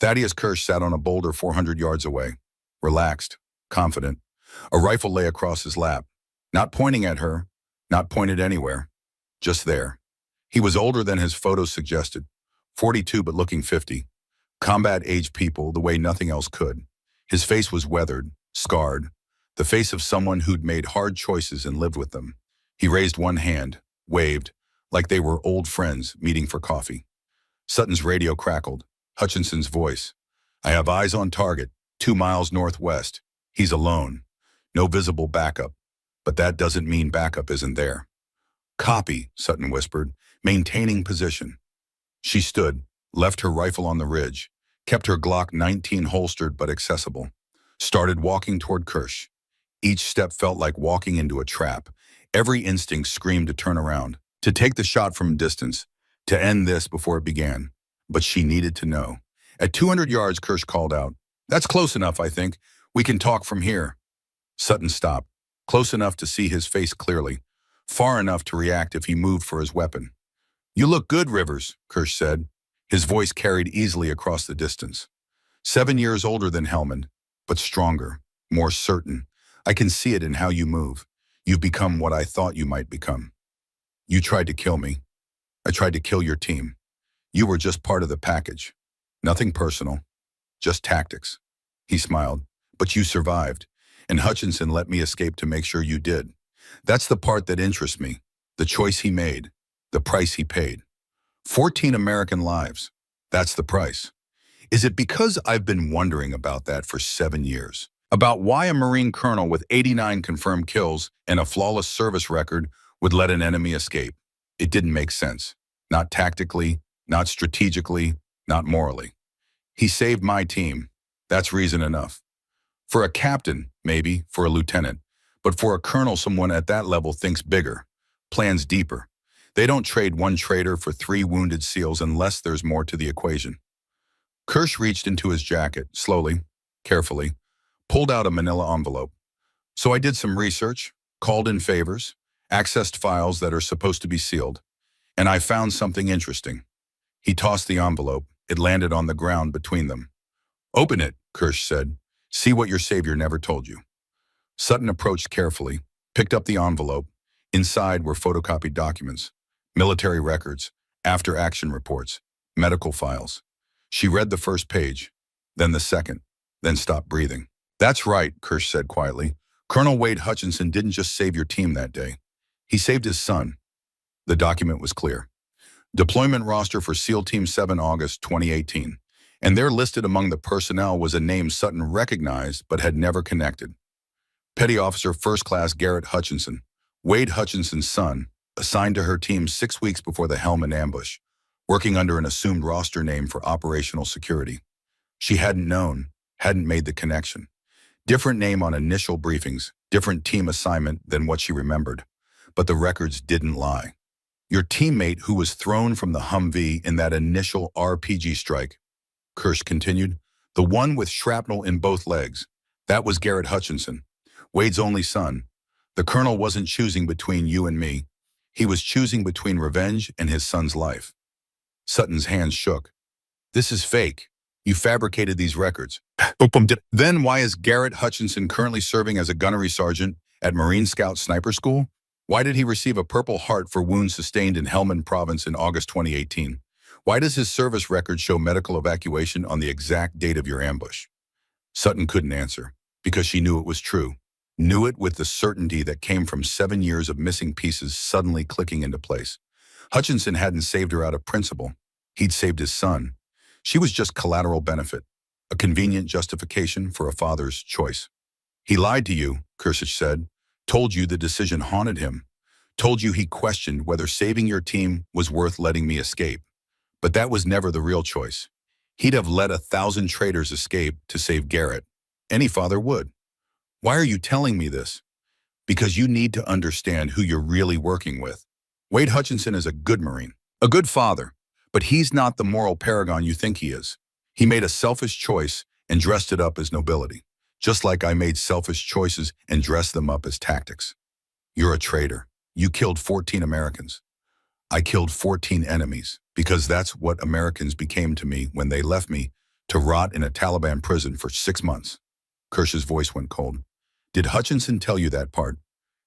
Thaddeus Kirsch sat on a boulder 400 yards away, relaxed, confident. A rifle lay across his lap, not pointing at her, not pointed anywhere, just there. He was older than his photos suggested, 42 but looking 50. Combat-age people the way nothing else could. His face was weathered, scarred, the face of someone who'd made hard choices and lived with them. He raised one hand, waved, like they were old friends meeting for coffee. Sutton's radio crackled. Hutchinson's voice. I have eyes on target, 2 miles northwest. He's alone. No visible backup. But that doesn't mean backup isn't there. Copy, Sutton whispered, maintaining position. She stood, left her rifle on the ridge, kept her Glock 19 holstered but accessible, started walking toward Kirsch. Each step felt like walking into a trap. Every instinct screamed to turn around, to take the shot from distance, to end this before it began. But she needed to know. At 200 yards, Kirsch called out, That's close enough, I think. We can talk from here. Sutton stopped, close enough to see his face clearly, far enough to react if he moved for his weapon. You look good, Rivers, Kirsch said. His voice carried easily across the distance. 7 years older than Hellman, but stronger, more certain. I can see it in how you move. You've become what I thought you might become. You tried to kill me. I tried to kill your team. You were just part of the package. Nothing personal, just tactics. He smiled. But you survived, and Hutchinson let me escape to make sure you did. That's the part that interests me, the choice he made, the price he paid. 14 American lives. That's the price. Is it because I've been wondering about that for 7 years? About why a Marine colonel with 89 confirmed kills and a flawless service record would let an enemy escape? It didn't make sense. Not tactically, not strategically, not morally. He saved my team. That's reason enough. For a captain, maybe, for a lieutenant. But for a colonel, someone at that level thinks bigger, plans deeper. They don't trade one traitor for 3 wounded SEALs unless there's more to the equation. Kirsch reached into his jacket, slowly, carefully, pulled out a manila envelope. So I did some research, called in favors, accessed files that are supposed to be sealed, and I found something interesting. He tossed the envelope. It landed on the ground between them. Open it, Kirsch said. See what your savior never told you. Sutton approached carefully, picked up the envelope. Inside were photocopied documents, military records, after-action reports, medical files. She read the first page, then the second, then stopped breathing. That's right, Kirsch said quietly. Colonel Wade Hutchinson didn't just save your team that day. He saved his son. The document was clear. Deployment roster for SEAL Team 7 August 2018. And there listed among the personnel was a name Sutton recognized but had never connected. Petty Officer First Class Garrett Hutchinson, Wade Hutchinson's son, assigned to her team 6 weeks before the Hellman ambush, working under an assumed roster name for operational security. She hadn't known, hadn't made the connection. Different name on initial briefings, different team assignment than what she remembered. But the records didn't lie. Your teammate who was thrown from the Humvee in that initial RPG strike, Kirsch continued, the one with shrapnel in both legs, that was Garrett Hutchinson, Wade's only son. The colonel wasn't choosing between you and me. He was choosing between revenge and his son's life. Sutton's hands shook. This is fake. You fabricated these records. Then why is Garrett Hutchinson currently serving as a gunnery sergeant at Marine Scout Sniper School? Why did he receive a Purple Heart for wounds sustained in Helmand Province in August 2018? Why does his service record show medical evacuation on the exact date of your ambush? Sutton couldn't answer, because she knew it was true. Knew it with the certainty that came from 7 years of missing pieces suddenly clicking into place. Hutchinson hadn't saved her out of principle. He'd saved his son. She was just collateral benefit, a convenient justification for a father's choice. He lied to you, Kirsch said, told you the decision haunted him, told you he questioned whether saving your team was worth letting me escape. But that was never the real choice. He'd have let 1,000 traitors escape to save Garrett. Any father would. Why are you telling me this? Because you need to understand who you're really working with. Wade Hutchinson is a good Marine, a good father, but he's not the moral paragon you think he is. He made a selfish choice and dressed it up as nobility, just like I made selfish choices and dressed them up as tactics. You're a traitor. You killed 14 Americans. I killed 14 enemies because that's what Americans became to me when they left me to rot in a Taliban prison for 6 months. Kirsch's voice went cold. Did Hutchinson tell you that part?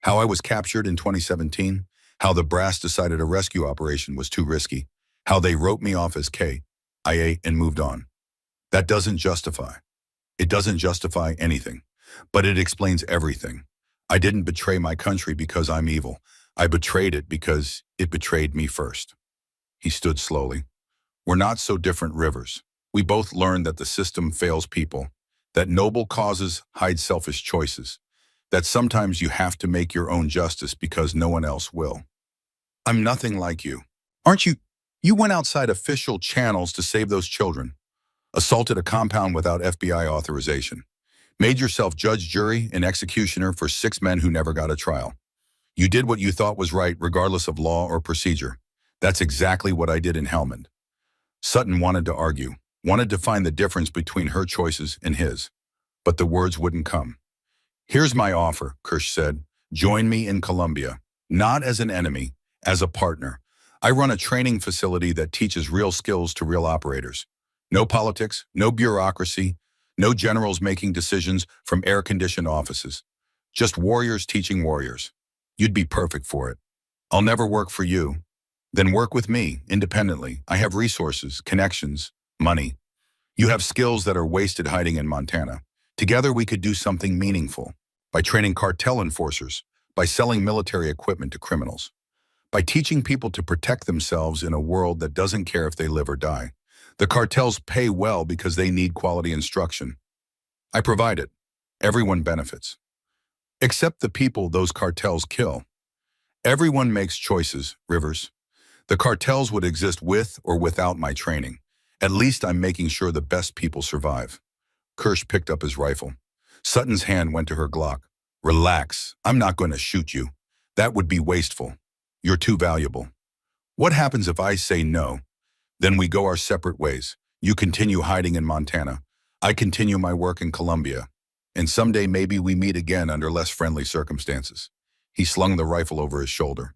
How I was captured in 2017? How the brass decided a rescue operation was too risky? How they wrote me off as KIA and moved on? That doesn't justify. It doesn't justify anything, but it explains everything. I didn't betray my country because I'm evil. I betrayed it because it betrayed me first. He stood slowly. We're not so different, Rivers. We both learned that the system fails people, that noble causes hide selfish choices, that sometimes you have to make your own justice because no one else will. I'm nothing like you. Aren't you? You went outside official channels to save those children, assaulted a compound without FBI authorization, made yourself judge, jury, and executioner for 6 men who never got a trial. You did what you thought was right regardless of law or procedure. That's exactly what I did in Helmand. Sutton wanted to argue, wanted to find the difference between her choices and his, but the words wouldn't come. Here's my offer, Kirsch said. Join me in Colombia, not as an enemy, as a partner. I run a training facility that teaches real skills to real operators. No politics, no bureaucracy, no generals making decisions from air-conditioned offices. Just warriors teaching warriors. You'd be perfect for it. I'll never work for you. Then work with me, independently. I have resources, connections, money. You have skills that are wasted hiding in Montana. Together we could do something meaningful. By training cartel enforcers, by selling military equipment to criminals, by teaching people to protect themselves in a world that doesn't care if they live or die. The cartels pay well because they need quality instruction. I provide it. Everyone benefits. Except the people those cartels kill. Everyone makes choices, Rivers. The cartels would exist with or without my training. At least I'm making sure the best people survive. Kirsch picked up his rifle. Sutton's hand went to her Glock. Relax, I'm not going to shoot you. That would be wasteful. You're too valuable. What happens if I say no? Then we go our separate ways. You continue hiding in Montana. I continue my work in Colombia. And someday maybe we meet again under less friendly circumstances. He slung the rifle over his shoulder.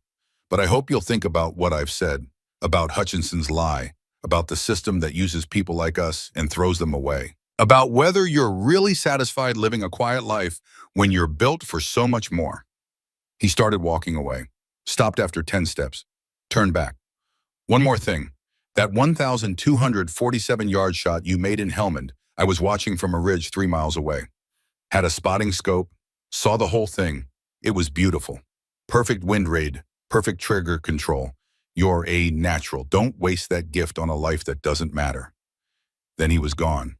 But I hope you'll think about what I've said, about Hutchinson's lie, about the system that uses people like us and throws them away, about whether you're really satisfied living a quiet life when you're built for so much more. He started walking away, stopped after 10 steps, turned back. One more thing. That 1,247-yard shot you made in Helmand, I was watching from a ridge 3 miles away. Had a spotting scope, saw the whole thing. It was beautiful. Perfect wind raid, perfect trigger control. You're a natural. Don't waste that gift on a life that doesn't matter. Then he was gone,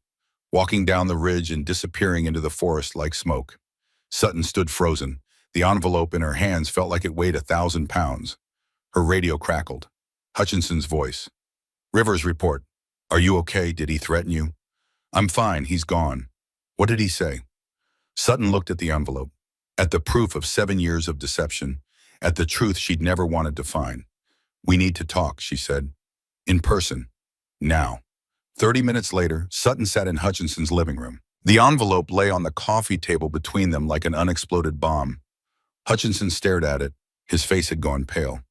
walking down the ridge and disappearing into the forest like smoke. Sutton stood frozen. The envelope in her hands felt like it weighed 1,000 pounds. Her radio crackled. Hutchinson's voice. Rivers report. Are you okay? Did he threaten you? I'm fine. He's gone. What did he say? Sutton looked at the envelope, at the proof of 7 years of deception, at the truth she'd never wanted to find. We need to talk, she said. In person. Now. 30 minutes later, Sutton sat in Hutchinson's living room. The envelope lay on the coffee table between them like an unexploded bomb. Hutchinson stared at it. His face had gone pale.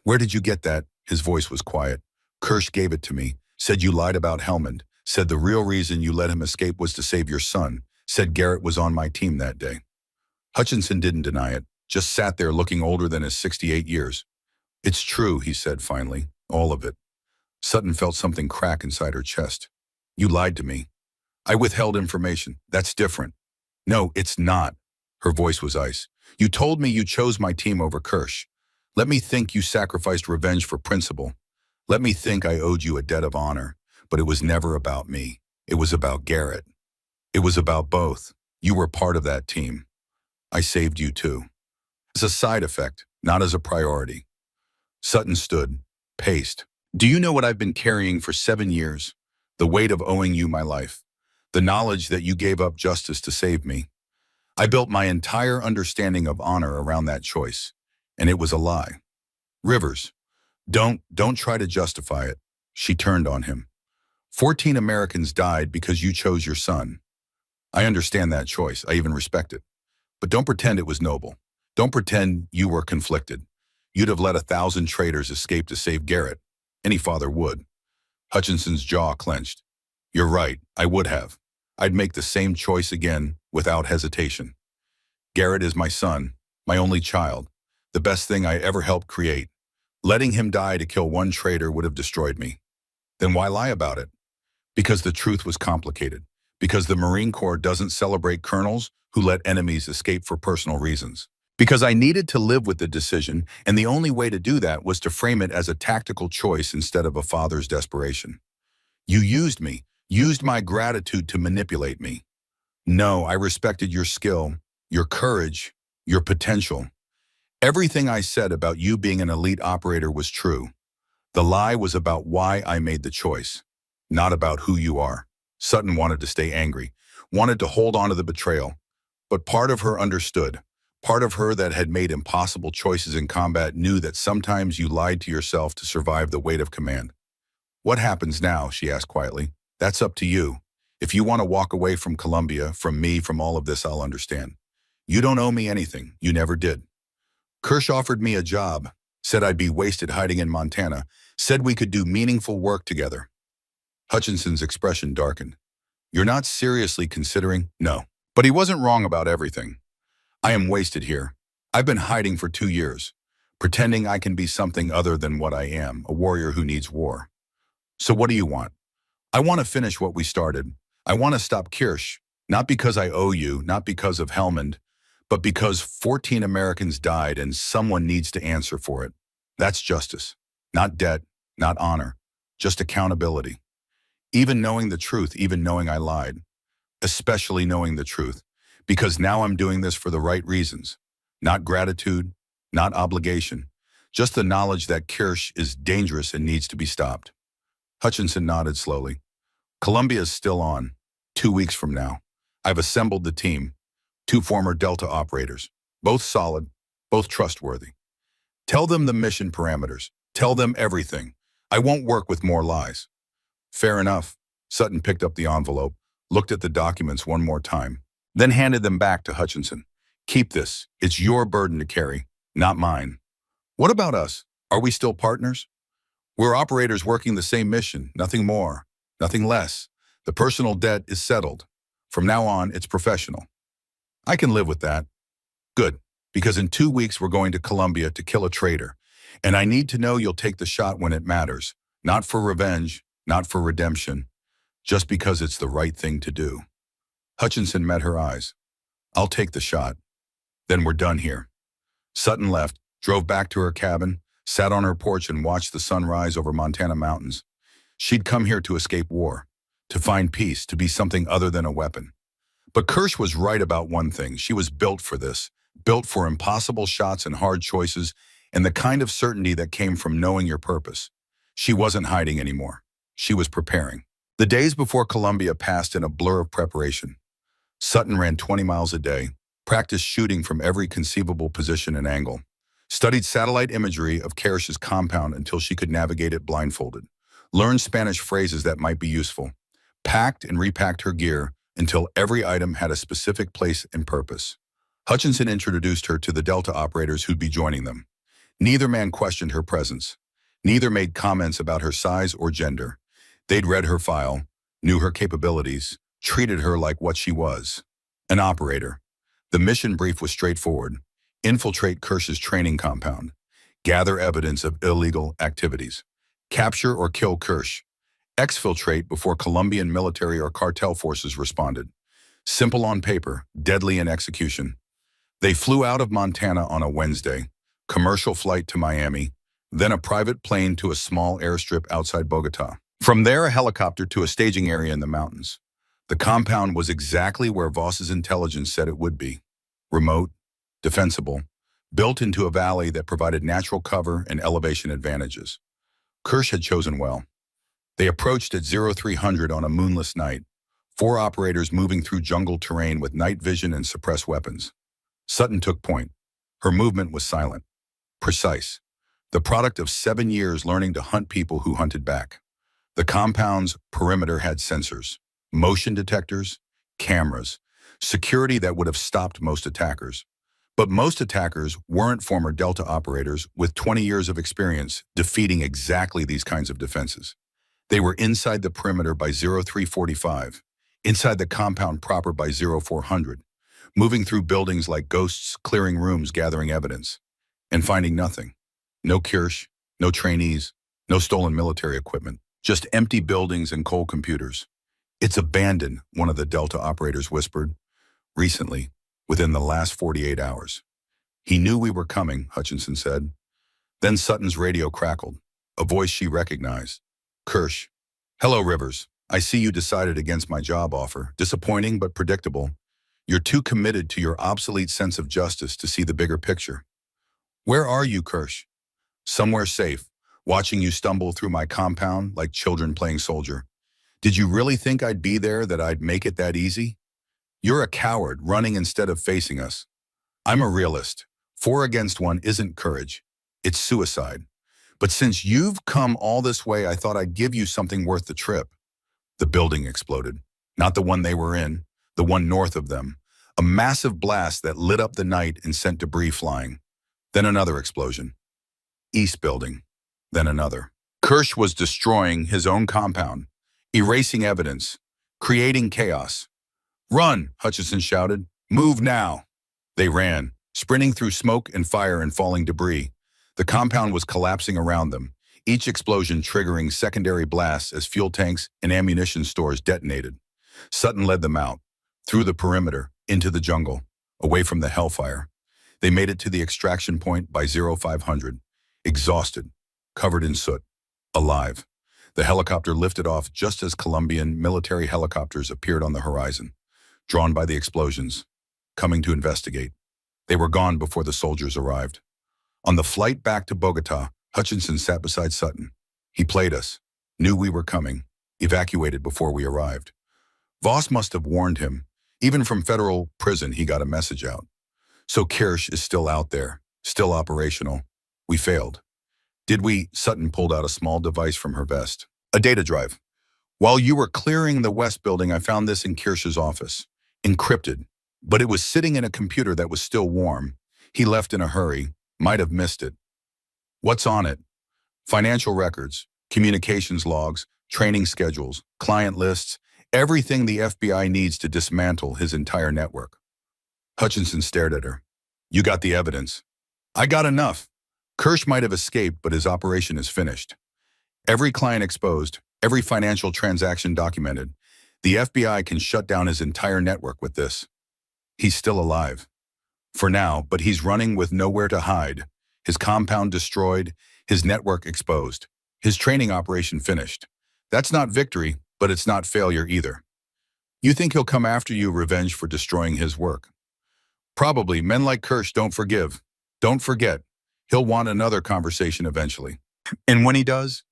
Where did you get that? His voice was quiet. Kirsch gave it to me. Said you lied about Helmand. Said the real reason you let him escape was to save your son. Said Garrett was on my team that day. Hutchinson didn't deny it, just sat there looking older than his 68 years. It's true, he said finally. All of it. Sutton felt something crack inside her chest. You lied to me. I withheld information. That's different. No, it's not. Her voice was ice. You told me you chose my team over Kirsch. Let me think you sacrificed revenge for principle. Let me think I owed you a debt of honor. But it was never about me. It was about Garrett. It was about both. You were part of that team. I saved you too. As a side effect, not as a priority. Sutton stood, paced. Do you know what I've been carrying for 7 years? The weight of owing you my life. The knowledge that you gave up justice to save me. I built my entire understanding of honor around that choice. And it was a lie. Rivers, don't try to justify it. She turned on him. 14 Americans died because you chose your son. I understand that choice. I even respect it. But don't pretend it was noble. Don't pretend you were conflicted. You'd have let 1,000 traitors escape to save Garrett. Any father would. Hutchinson's jaw clenched. You're right, I would have. I'd make the same choice again without hesitation. Garrett is my son, my only child, the best thing I ever helped create. Letting him die to kill one traitor would have destroyed me. Then why lie about it? Because the truth was complicated. Because the Marine Corps doesn't celebrate colonels who let enemies escape for personal reasons. Because I needed to live with the decision, and the only way to do that was to frame it as a tactical choice instead of a father's desperation. You used me, used my gratitude to manipulate me. No, I respected your skill, your courage, your potential. Everything I said about you being an elite operator was true. The lie was about why I made the choice, not about who you are. Sutton wanted to stay angry, wanted to hold on to the betrayal. But part of her understood. Part of her that had made impossible choices in combat knew that sometimes you lied to yourself to survive the weight of command. What happens now, she asked quietly. That's up to you. If you want to walk away from Columbia, from me, from all of this, I'll understand. You don't owe me anything. You never did. Kirsch offered me a job, said I'd be wasted hiding in Montana, said we could do meaningful work together. Hutchinson's expression darkened. You're not seriously considering? No. But he wasn't wrong about everything. I am wasted here. I've been hiding for 2 years, pretending I can be something other than what I am, a warrior who needs war. So what do you want? I want to finish what we started. I want to stop Kirsch, not because I owe you, not because of Helmand, but because 14 Americans died and someone needs to answer for it. That's justice. Not debt, not honor, just accountability. Even knowing the truth, even knowing I lied. Especially knowing the truth, because now I'm doing this for the right reasons. Not gratitude, not obligation, just the knowledge that Kirsch is dangerous and needs to be stopped. Hutchinson nodded slowly. Columbia is still on, 2 weeks from now. I've assembled the team, 2 former Delta operators, both solid, both trustworthy. Tell them the mission parameters. Tell them everything. I won't work with more lies. Fair enough. Sutton picked up the envelope, looked at the documents one more time, then handed them back to Hutchinson. Keep this. It's your burden to carry, not mine. What about us? Are we still partners? We're operators working the same mission, nothing more, nothing less. The personal debt is settled. From now on, it's professional. I can live with that. Good, because in 2 weeks we're going to Columbia to kill a traitor, and I need to know you'll take the shot when it matters, not for revenge, not for redemption, just because it's the right thing to do. Hutchinson met her eyes. I'll take the shot. Then we're done here. Sutton left, drove back to her cabin, sat on her porch and watched the sun rise over Montana mountains. She'd come here to escape war, to find peace, to be something other than a weapon. But Kirsch was right about one thing. She was built for this, built for impossible shots and hard choices, and the kind of certainty that came from knowing your purpose. She wasn't hiding anymore. She was preparing. The days before Columbia passed in a blur of preparation. Sutton ran 20 miles a day, practiced shooting from every conceivable position and angle, studied satellite imagery of Kirsch's compound until she could navigate it blindfolded, learned Spanish phrases that might be useful, packed and repacked her gear until every item had a specific place and purpose. Hutchinson introduced her to the Delta operators who'd be joining them. Neither man questioned her presence. Neither made comments about her size or gender. They'd read her file, knew her capabilities, treated her like what she was, an operator. The mission brief was straightforward. Infiltrate Kirsch's training compound. Gather evidence of illegal activities. Capture or kill Kirsch. Exfiltrate before Colombian military or cartel forces responded. Simple on paper, deadly in execution. They flew out of Montana on a Wednesday, commercial flight to Miami, then a private plane to a small airstrip outside Bogota. From there, a helicopter to a staging area in the mountains. The compound was exactly where Voss's intelligence said it would be. Remote, defensible, built into a valley that provided natural cover and elevation advantages. Kirsch had chosen well. They approached at 0300 on a moonless night, 4 operators moving through jungle terrain with night vision and suppressed weapons. Sutton took point. Her movement was silent, precise, the product of 7 years learning to hunt people who hunted back. The compound's perimeter had sensors, motion detectors, cameras, security that would have stopped most attackers. But most attackers weren't former Delta operators with 20 years of experience defeating exactly these kinds of defenses. They were inside the perimeter by 0345, inside the compound proper by 0400, moving through buildings like ghosts, clearing rooms, gathering evidence, and finding nothing. No Kirsch, no trainees, no stolen military equipment, just empty buildings and cold computers. It's abandoned, one of the Delta operators whispered, recently, within the last 48 hours. He knew we were coming, Hutchinson said. Then Sutton's radio crackled, a voice she recognized. Kirsch. Hello, Rivers. I see you decided against my job offer. Disappointing but predictable. You're too committed to your obsolete sense of justice to see the bigger picture. Where are you, Kirsch? Somewhere safe, watching you stumble through my compound like children playing soldier. Did you really think I'd be there, that I'd make it that easy? You're a coward, running instead of facing us. I'm a realist. 4 against 1 isn't courage. It's suicide. But since you've come all this way, I thought I'd give you something worth the trip. The building exploded. Not the one they were in, the one north of them. A massive blast that lit up the night and sent debris flying. Then another explosion. East building. Then another. Kirsch was destroying his own compound, erasing evidence, creating chaos. Run, Hutchinson shouted. Move now. They ran, sprinting through smoke and fire and falling debris. The compound was collapsing around them, each explosion triggering secondary blasts as fuel tanks and ammunition stores detonated. Sutton led them out, through the perimeter, into the jungle, away from the hellfire. They made it to the extraction point by 0500, exhausted, covered in soot, alive. The helicopter lifted off just as Colombian military helicopters appeared on the horizon, drawn by the explosions, coming to investigate. They were gone before the soldiers arrived. On the flight back to Bogota, Hutchinson sat beside Sutton. He played us, knew we were coming, evacuated before we arrived. Voss must have warned him. Even from federal prison, he got a message out. So Kirsch is still out there, still operational. We failed. Did we? Sutton pulled out a small device from her vest. A data drive. While you were clearing the West building, I found this in Kirsch's office. Encrypted. But it was sitting in a computer that was still warm. He left in a hurry. Might have missed it. What's on it? Financial records, communications logs, training schedules, client lists, everything the FBI needs to dismantle his entire network. Hutchinson stared at her. You got the evidence. I got enough. Kirsch might have escaped, but his operation is finished. Every client exposed, every financial transaction documented. The FBI can shut down his entire network with this. He's still alive. For now, but he's running with nowhere to hide. His compound destroyed, his network exposed, his training operation finished. That's not victory, but it's not failure either. You think he'll come after you, revenge for destroying his work? Probably. Men like Kirsch don't forgive. Don't forget. He'll want another conversation eventually. And when he does?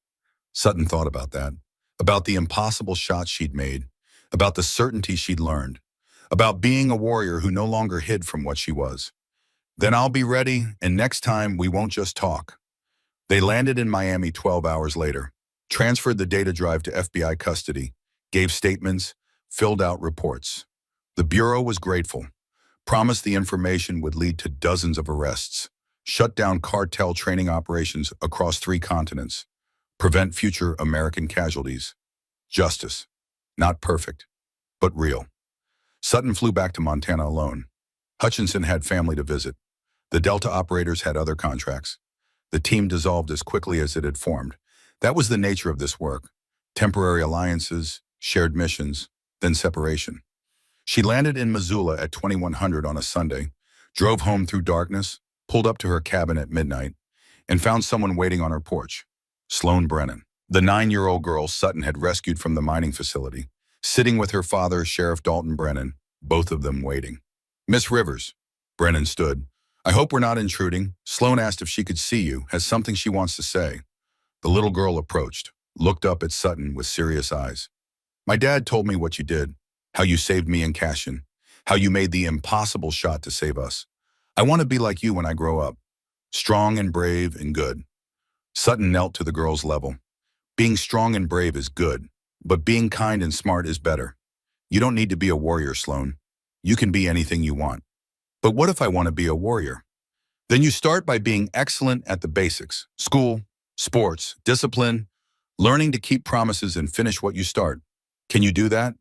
Sutton thought about that. About the impossible shots she'd made. About the certainty she'd learned. About being a warrior who no longer hid from what she was. Then I'll be ready, and next time we won't just talk. They landed in Miami 12 hours later, transferred the data drive to FBI custody, gave statements, filled out reports. The Bureau was grateful, promised the information would lead to dozens of arrests, shut down cartel training operations across 3 continents, prevent future American casualties. Justice. Not perfect, but real. Sutton flew back to Montana alone. Hutchinson had family to visit. The Delta operators had other contracts. The team dissolved as quickly as it had formed. That was the nature of this work. Temporary alliances, shared missions, then separation. She landed in Missoula at 2100 on a Sunday, drove home through darkness, pulled up to her cabin at midnight, and found someone waiting on her porch. Sloan Brennan, the 9-year-old girl Sutton had rescued from the mining facility, sitting with her father, Sheriff Dalton Brennan, both of them waiting. Miss Rivers. Brennan stood. I hope we're not intruding. Sloan asked if she could see you, has something she wants to say. The little girl approached, looked up at Sutton with serious eyes. My dad told me what you did, how you saved me and Cashin, how you made the impossible shot to save us. I want to be like you when I grow up, strong and brave and good. Sutton knelt to the girl's level. Being strong and brave is good, but being kind and smart is better. You don't need to be a warrior, Sloan. You can be anything you want. But what if I want to be a warrior? Then you start by being excellent at the basics: school, sports, discipline, learning to keep promises and finish what you start. Can you do that?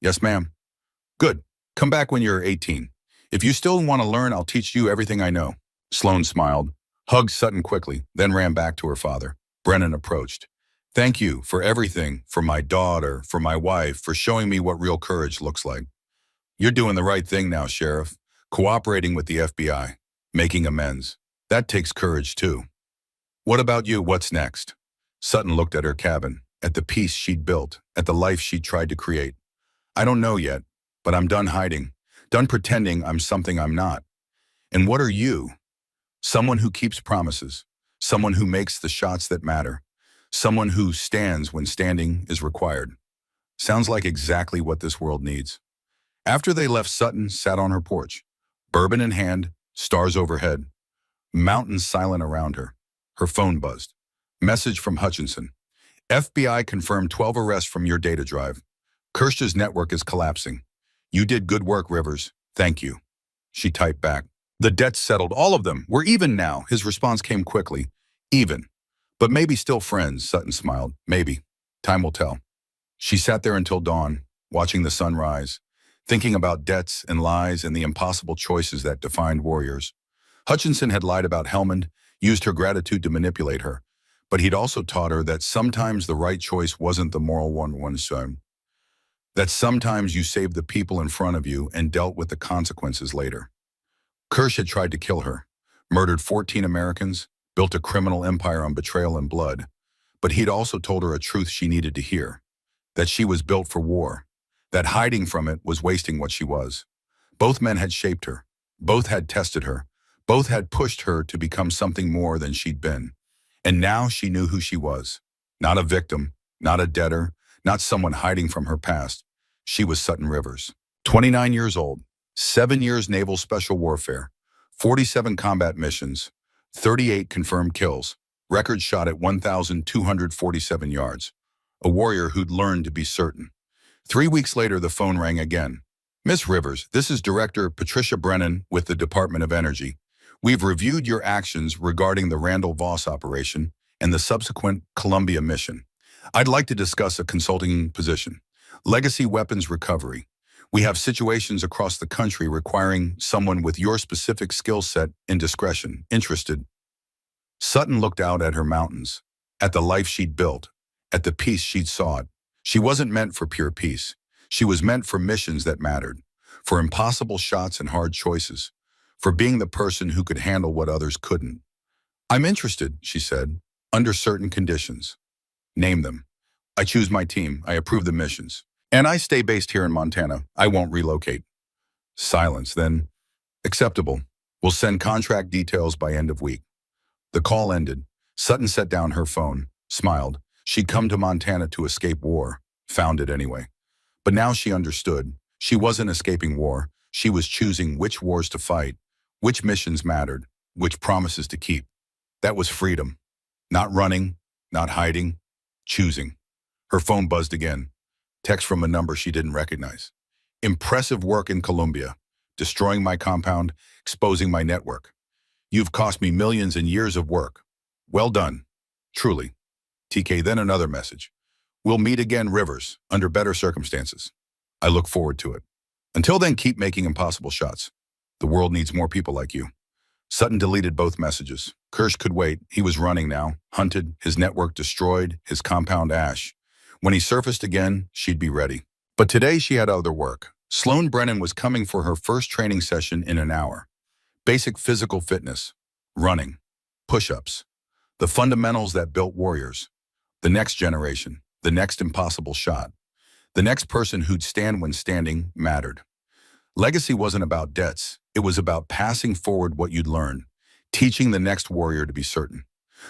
Yes, ma'am. Good. Come back when you're 18. If you still want to learn, I'll teach you everything I know. Sloane smiled, hugged Sutton quickly, then ran back to her father. Brennan approached. Thank you for everything, for my daughter, for my wife, for showing me what real courage looks like. You're doing the right thing now, Sheriff. Cooperating with the FBI, making amends. That takes courage, too. What about you? What's next? Sutton looked at her cabin, at the peace she'd built, at the life she'd tried to create. I don't know yet, but I'm done hiding, done pretending I'm something I'm not. And what are you? Someone who keeps promises, someone who makes the shots that matter, someone who stands when standing is required. Sounds like exactly what this world needs. After they left, Sutton sat on her porch, bourbon in hand, stars overhead, mountains silent around her. Her phone buzzed. Message from Hutchinson. FBI confirmed 12 arrests from your data drive. Kirsch's network is collapsing. You did good work, Rivers. Thank you. She typed back. The debt's settled, all of them. We're even now. His response came quickly. Even. But maybe still friends, Sutton smiled. Maybe. Time will tell. She sat there until dawn, watching the sun rise, thinking about debts and lies and the impossible choices that defined warriors. Hutchinson had lied about Helmand, used her gratitude to manipulate her, but he'd also taught her that sometimes the right choice wasn't the moral one one's own. That sometimes you saved the people in front of you and dealt with the consequences later. Kirsch had tried to kill her, murdered 14 Americans, built a criminal empire on betrayal and blood, but he'd also told her a truth she needed to hear, that she was built for war, that hiding from it was wasting what she was. Both men had shaped her, both had tested her, both had pushed her to become something more than she'd been. And now she knew who she was. Not a victim, not a debtor, not someone hiding from her past. She was Sutton Rivers. 29 years old, 7 years naval special warfare, 47 combat missions, 38 confirmed kills, record shot at 1,247 yards. A warrior who'd learned to be certain. 3 weeks later, the phone rang again. Miss Rivers, this is Director Patricia Brennan with the Department of Energy. We've reviewed your actions regarding the Randall Voss operation and the subsequent Columbia mission. I'd like to discuss a consulting position. Legacy weapons recovery. We have situations across the country requiring someone with your specific skill set and discretion. Interested? Sutton looked out at her mountains, at the life she'd built, at the peace she'd sought. She wasn't meant for pure peace. She was meant for missions that mattered, for impossible shots and hard choices, for being the person who could handle what others couldn't. I'm interested, she said, under certain conditions. Name them. I choose my team. I approve the missions. And I stay based here in Montana. I won't relocate. Silence, then. Acceptable. We'll send contract details by end of week. The call ended. Sutton set down her phone, smiled. She'd come to Montana to escape war, found it anyway. But now she understood. She wasn't escaping war. She was choosing which wars to fight, which missions mattered, which promises to keep. That was freedom. Not running, not hiding, choosing. Her phone buzzed again. Text from a number she didn't recognize. Impressive work in Colombia, destroying my compound, exposing my network. You've cost me millions and years of work. Well done. Truly. TK, then another message. We'll meet again, Rivers, under better circumstances. I look forward to it. Until then, keep making impossible shots. The world needs more people like you. Sutton deleted both messages. Kirsch could wait. He was running now, hunted, his network destroyed, his compound ash. When he surfaced again, she'd be ready. But today she had other work. Sloane Brennan was coming for her first training session in an hour. Basic physical fitness, running, push-ups, the fundamentals that built warriors. The next generation, the next impossible shot. The next person who'd stand when standing mattered. Legacy wasn't about debts. It was about passing forward what you'd learned, teaching the next warrior to be certain.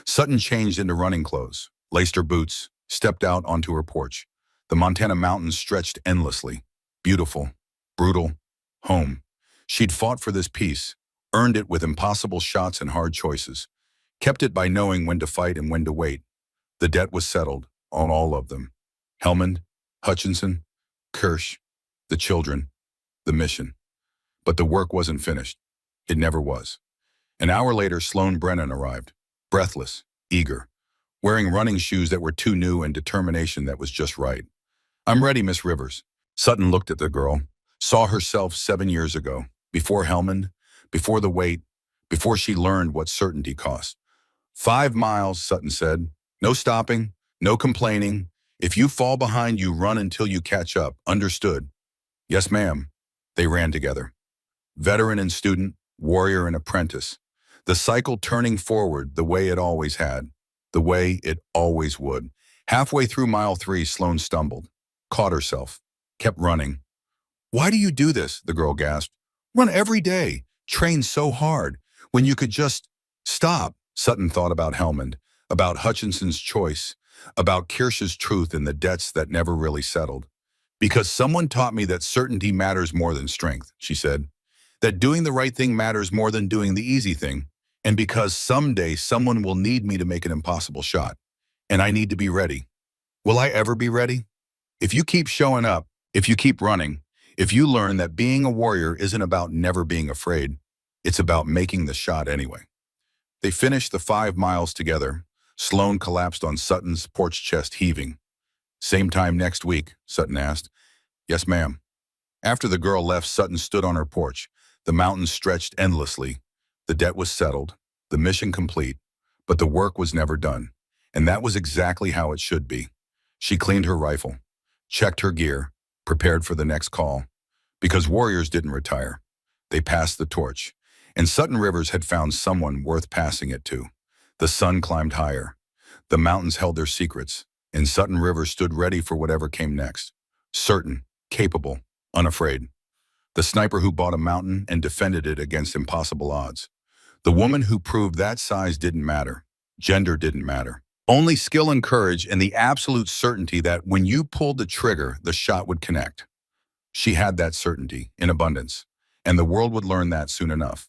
Sutton changed into running clothes, laced her boots, stepped out onto her porch. The Montana mountains stretched endlessly. Beautiful, brutal, home. She'd fought for this peace, earned it with impossible shots and hard choices, kept it by knowing when to fight and when to wait. The debt was settled on all of them. Helmand, Hutchinson, Kirsch, the children, the mission. But the work wasn't finished. It never was. An hour later, Sloane Brennan arrived, breathless, eager, wearing running shoes that were too new and determination that was just right. "I'm ready, Miss Rivers." Sutton looked at the girl, saw herself 7 years ago, before Hellman, before the wait, before she learned what certainty cost. 5 miles, Sutton said. No stopping, no complaining. If you fall behind, you run until you catch up. Understood? Yes, ma'am. They ran together. Veteran and student, warrior and apprentice. The cycle turning forward the way it always had, the way it always would. Halfway through mile 3, Sloane stumbled, caught herself, kept running. "Why do you do this?" the girl gasped. "Run every day, train so hard, when you could just stop." Sutton thought about Helmand, about Hutchinson's choice, about Kirsch's truth and the debts that never really settled. "Because someone taught me that certainty matters more than strength," she said. "That doing the right thing matters more than doing the easy thing. And because someday someone will need me to make an impossible shot. And I need to be ready. Will I ever be ready? If you keep showing up, if you keep running, if you learn that being a warrior isn't about never being afraid, it's about making the shot anyway." They finished the 5 miles together. Sloane collapsed on Sutton's porch chest, heaving. "Same time next week?" Sutton asked. "Yes, ma'am." After the girl left, Sutton stood on her porch. The mountains stretched endlessly. The debt was settled, the mission complete, but the work was never done. And that was exactly how it should be. She cleaned her rifle, checked her gear, prepared for the next call. Because warriors didn't retire. They passed the torch. And Sutton Rivers had found someone worth passing it to. The sun climbed higher. The mountains held their secrets. And Sutton Rivers stood ready for whatever came next. Certain, capable, unafraid. The sniper who bought a mountain and defended it against impossible odds. The woman who proved that size didn't matter. Gender didn't matter. Only skill and courage and the absolute certainty that when you pulled the trigger, the shot would connect. She had that certainty in abundance, and the world would learn that soon enough.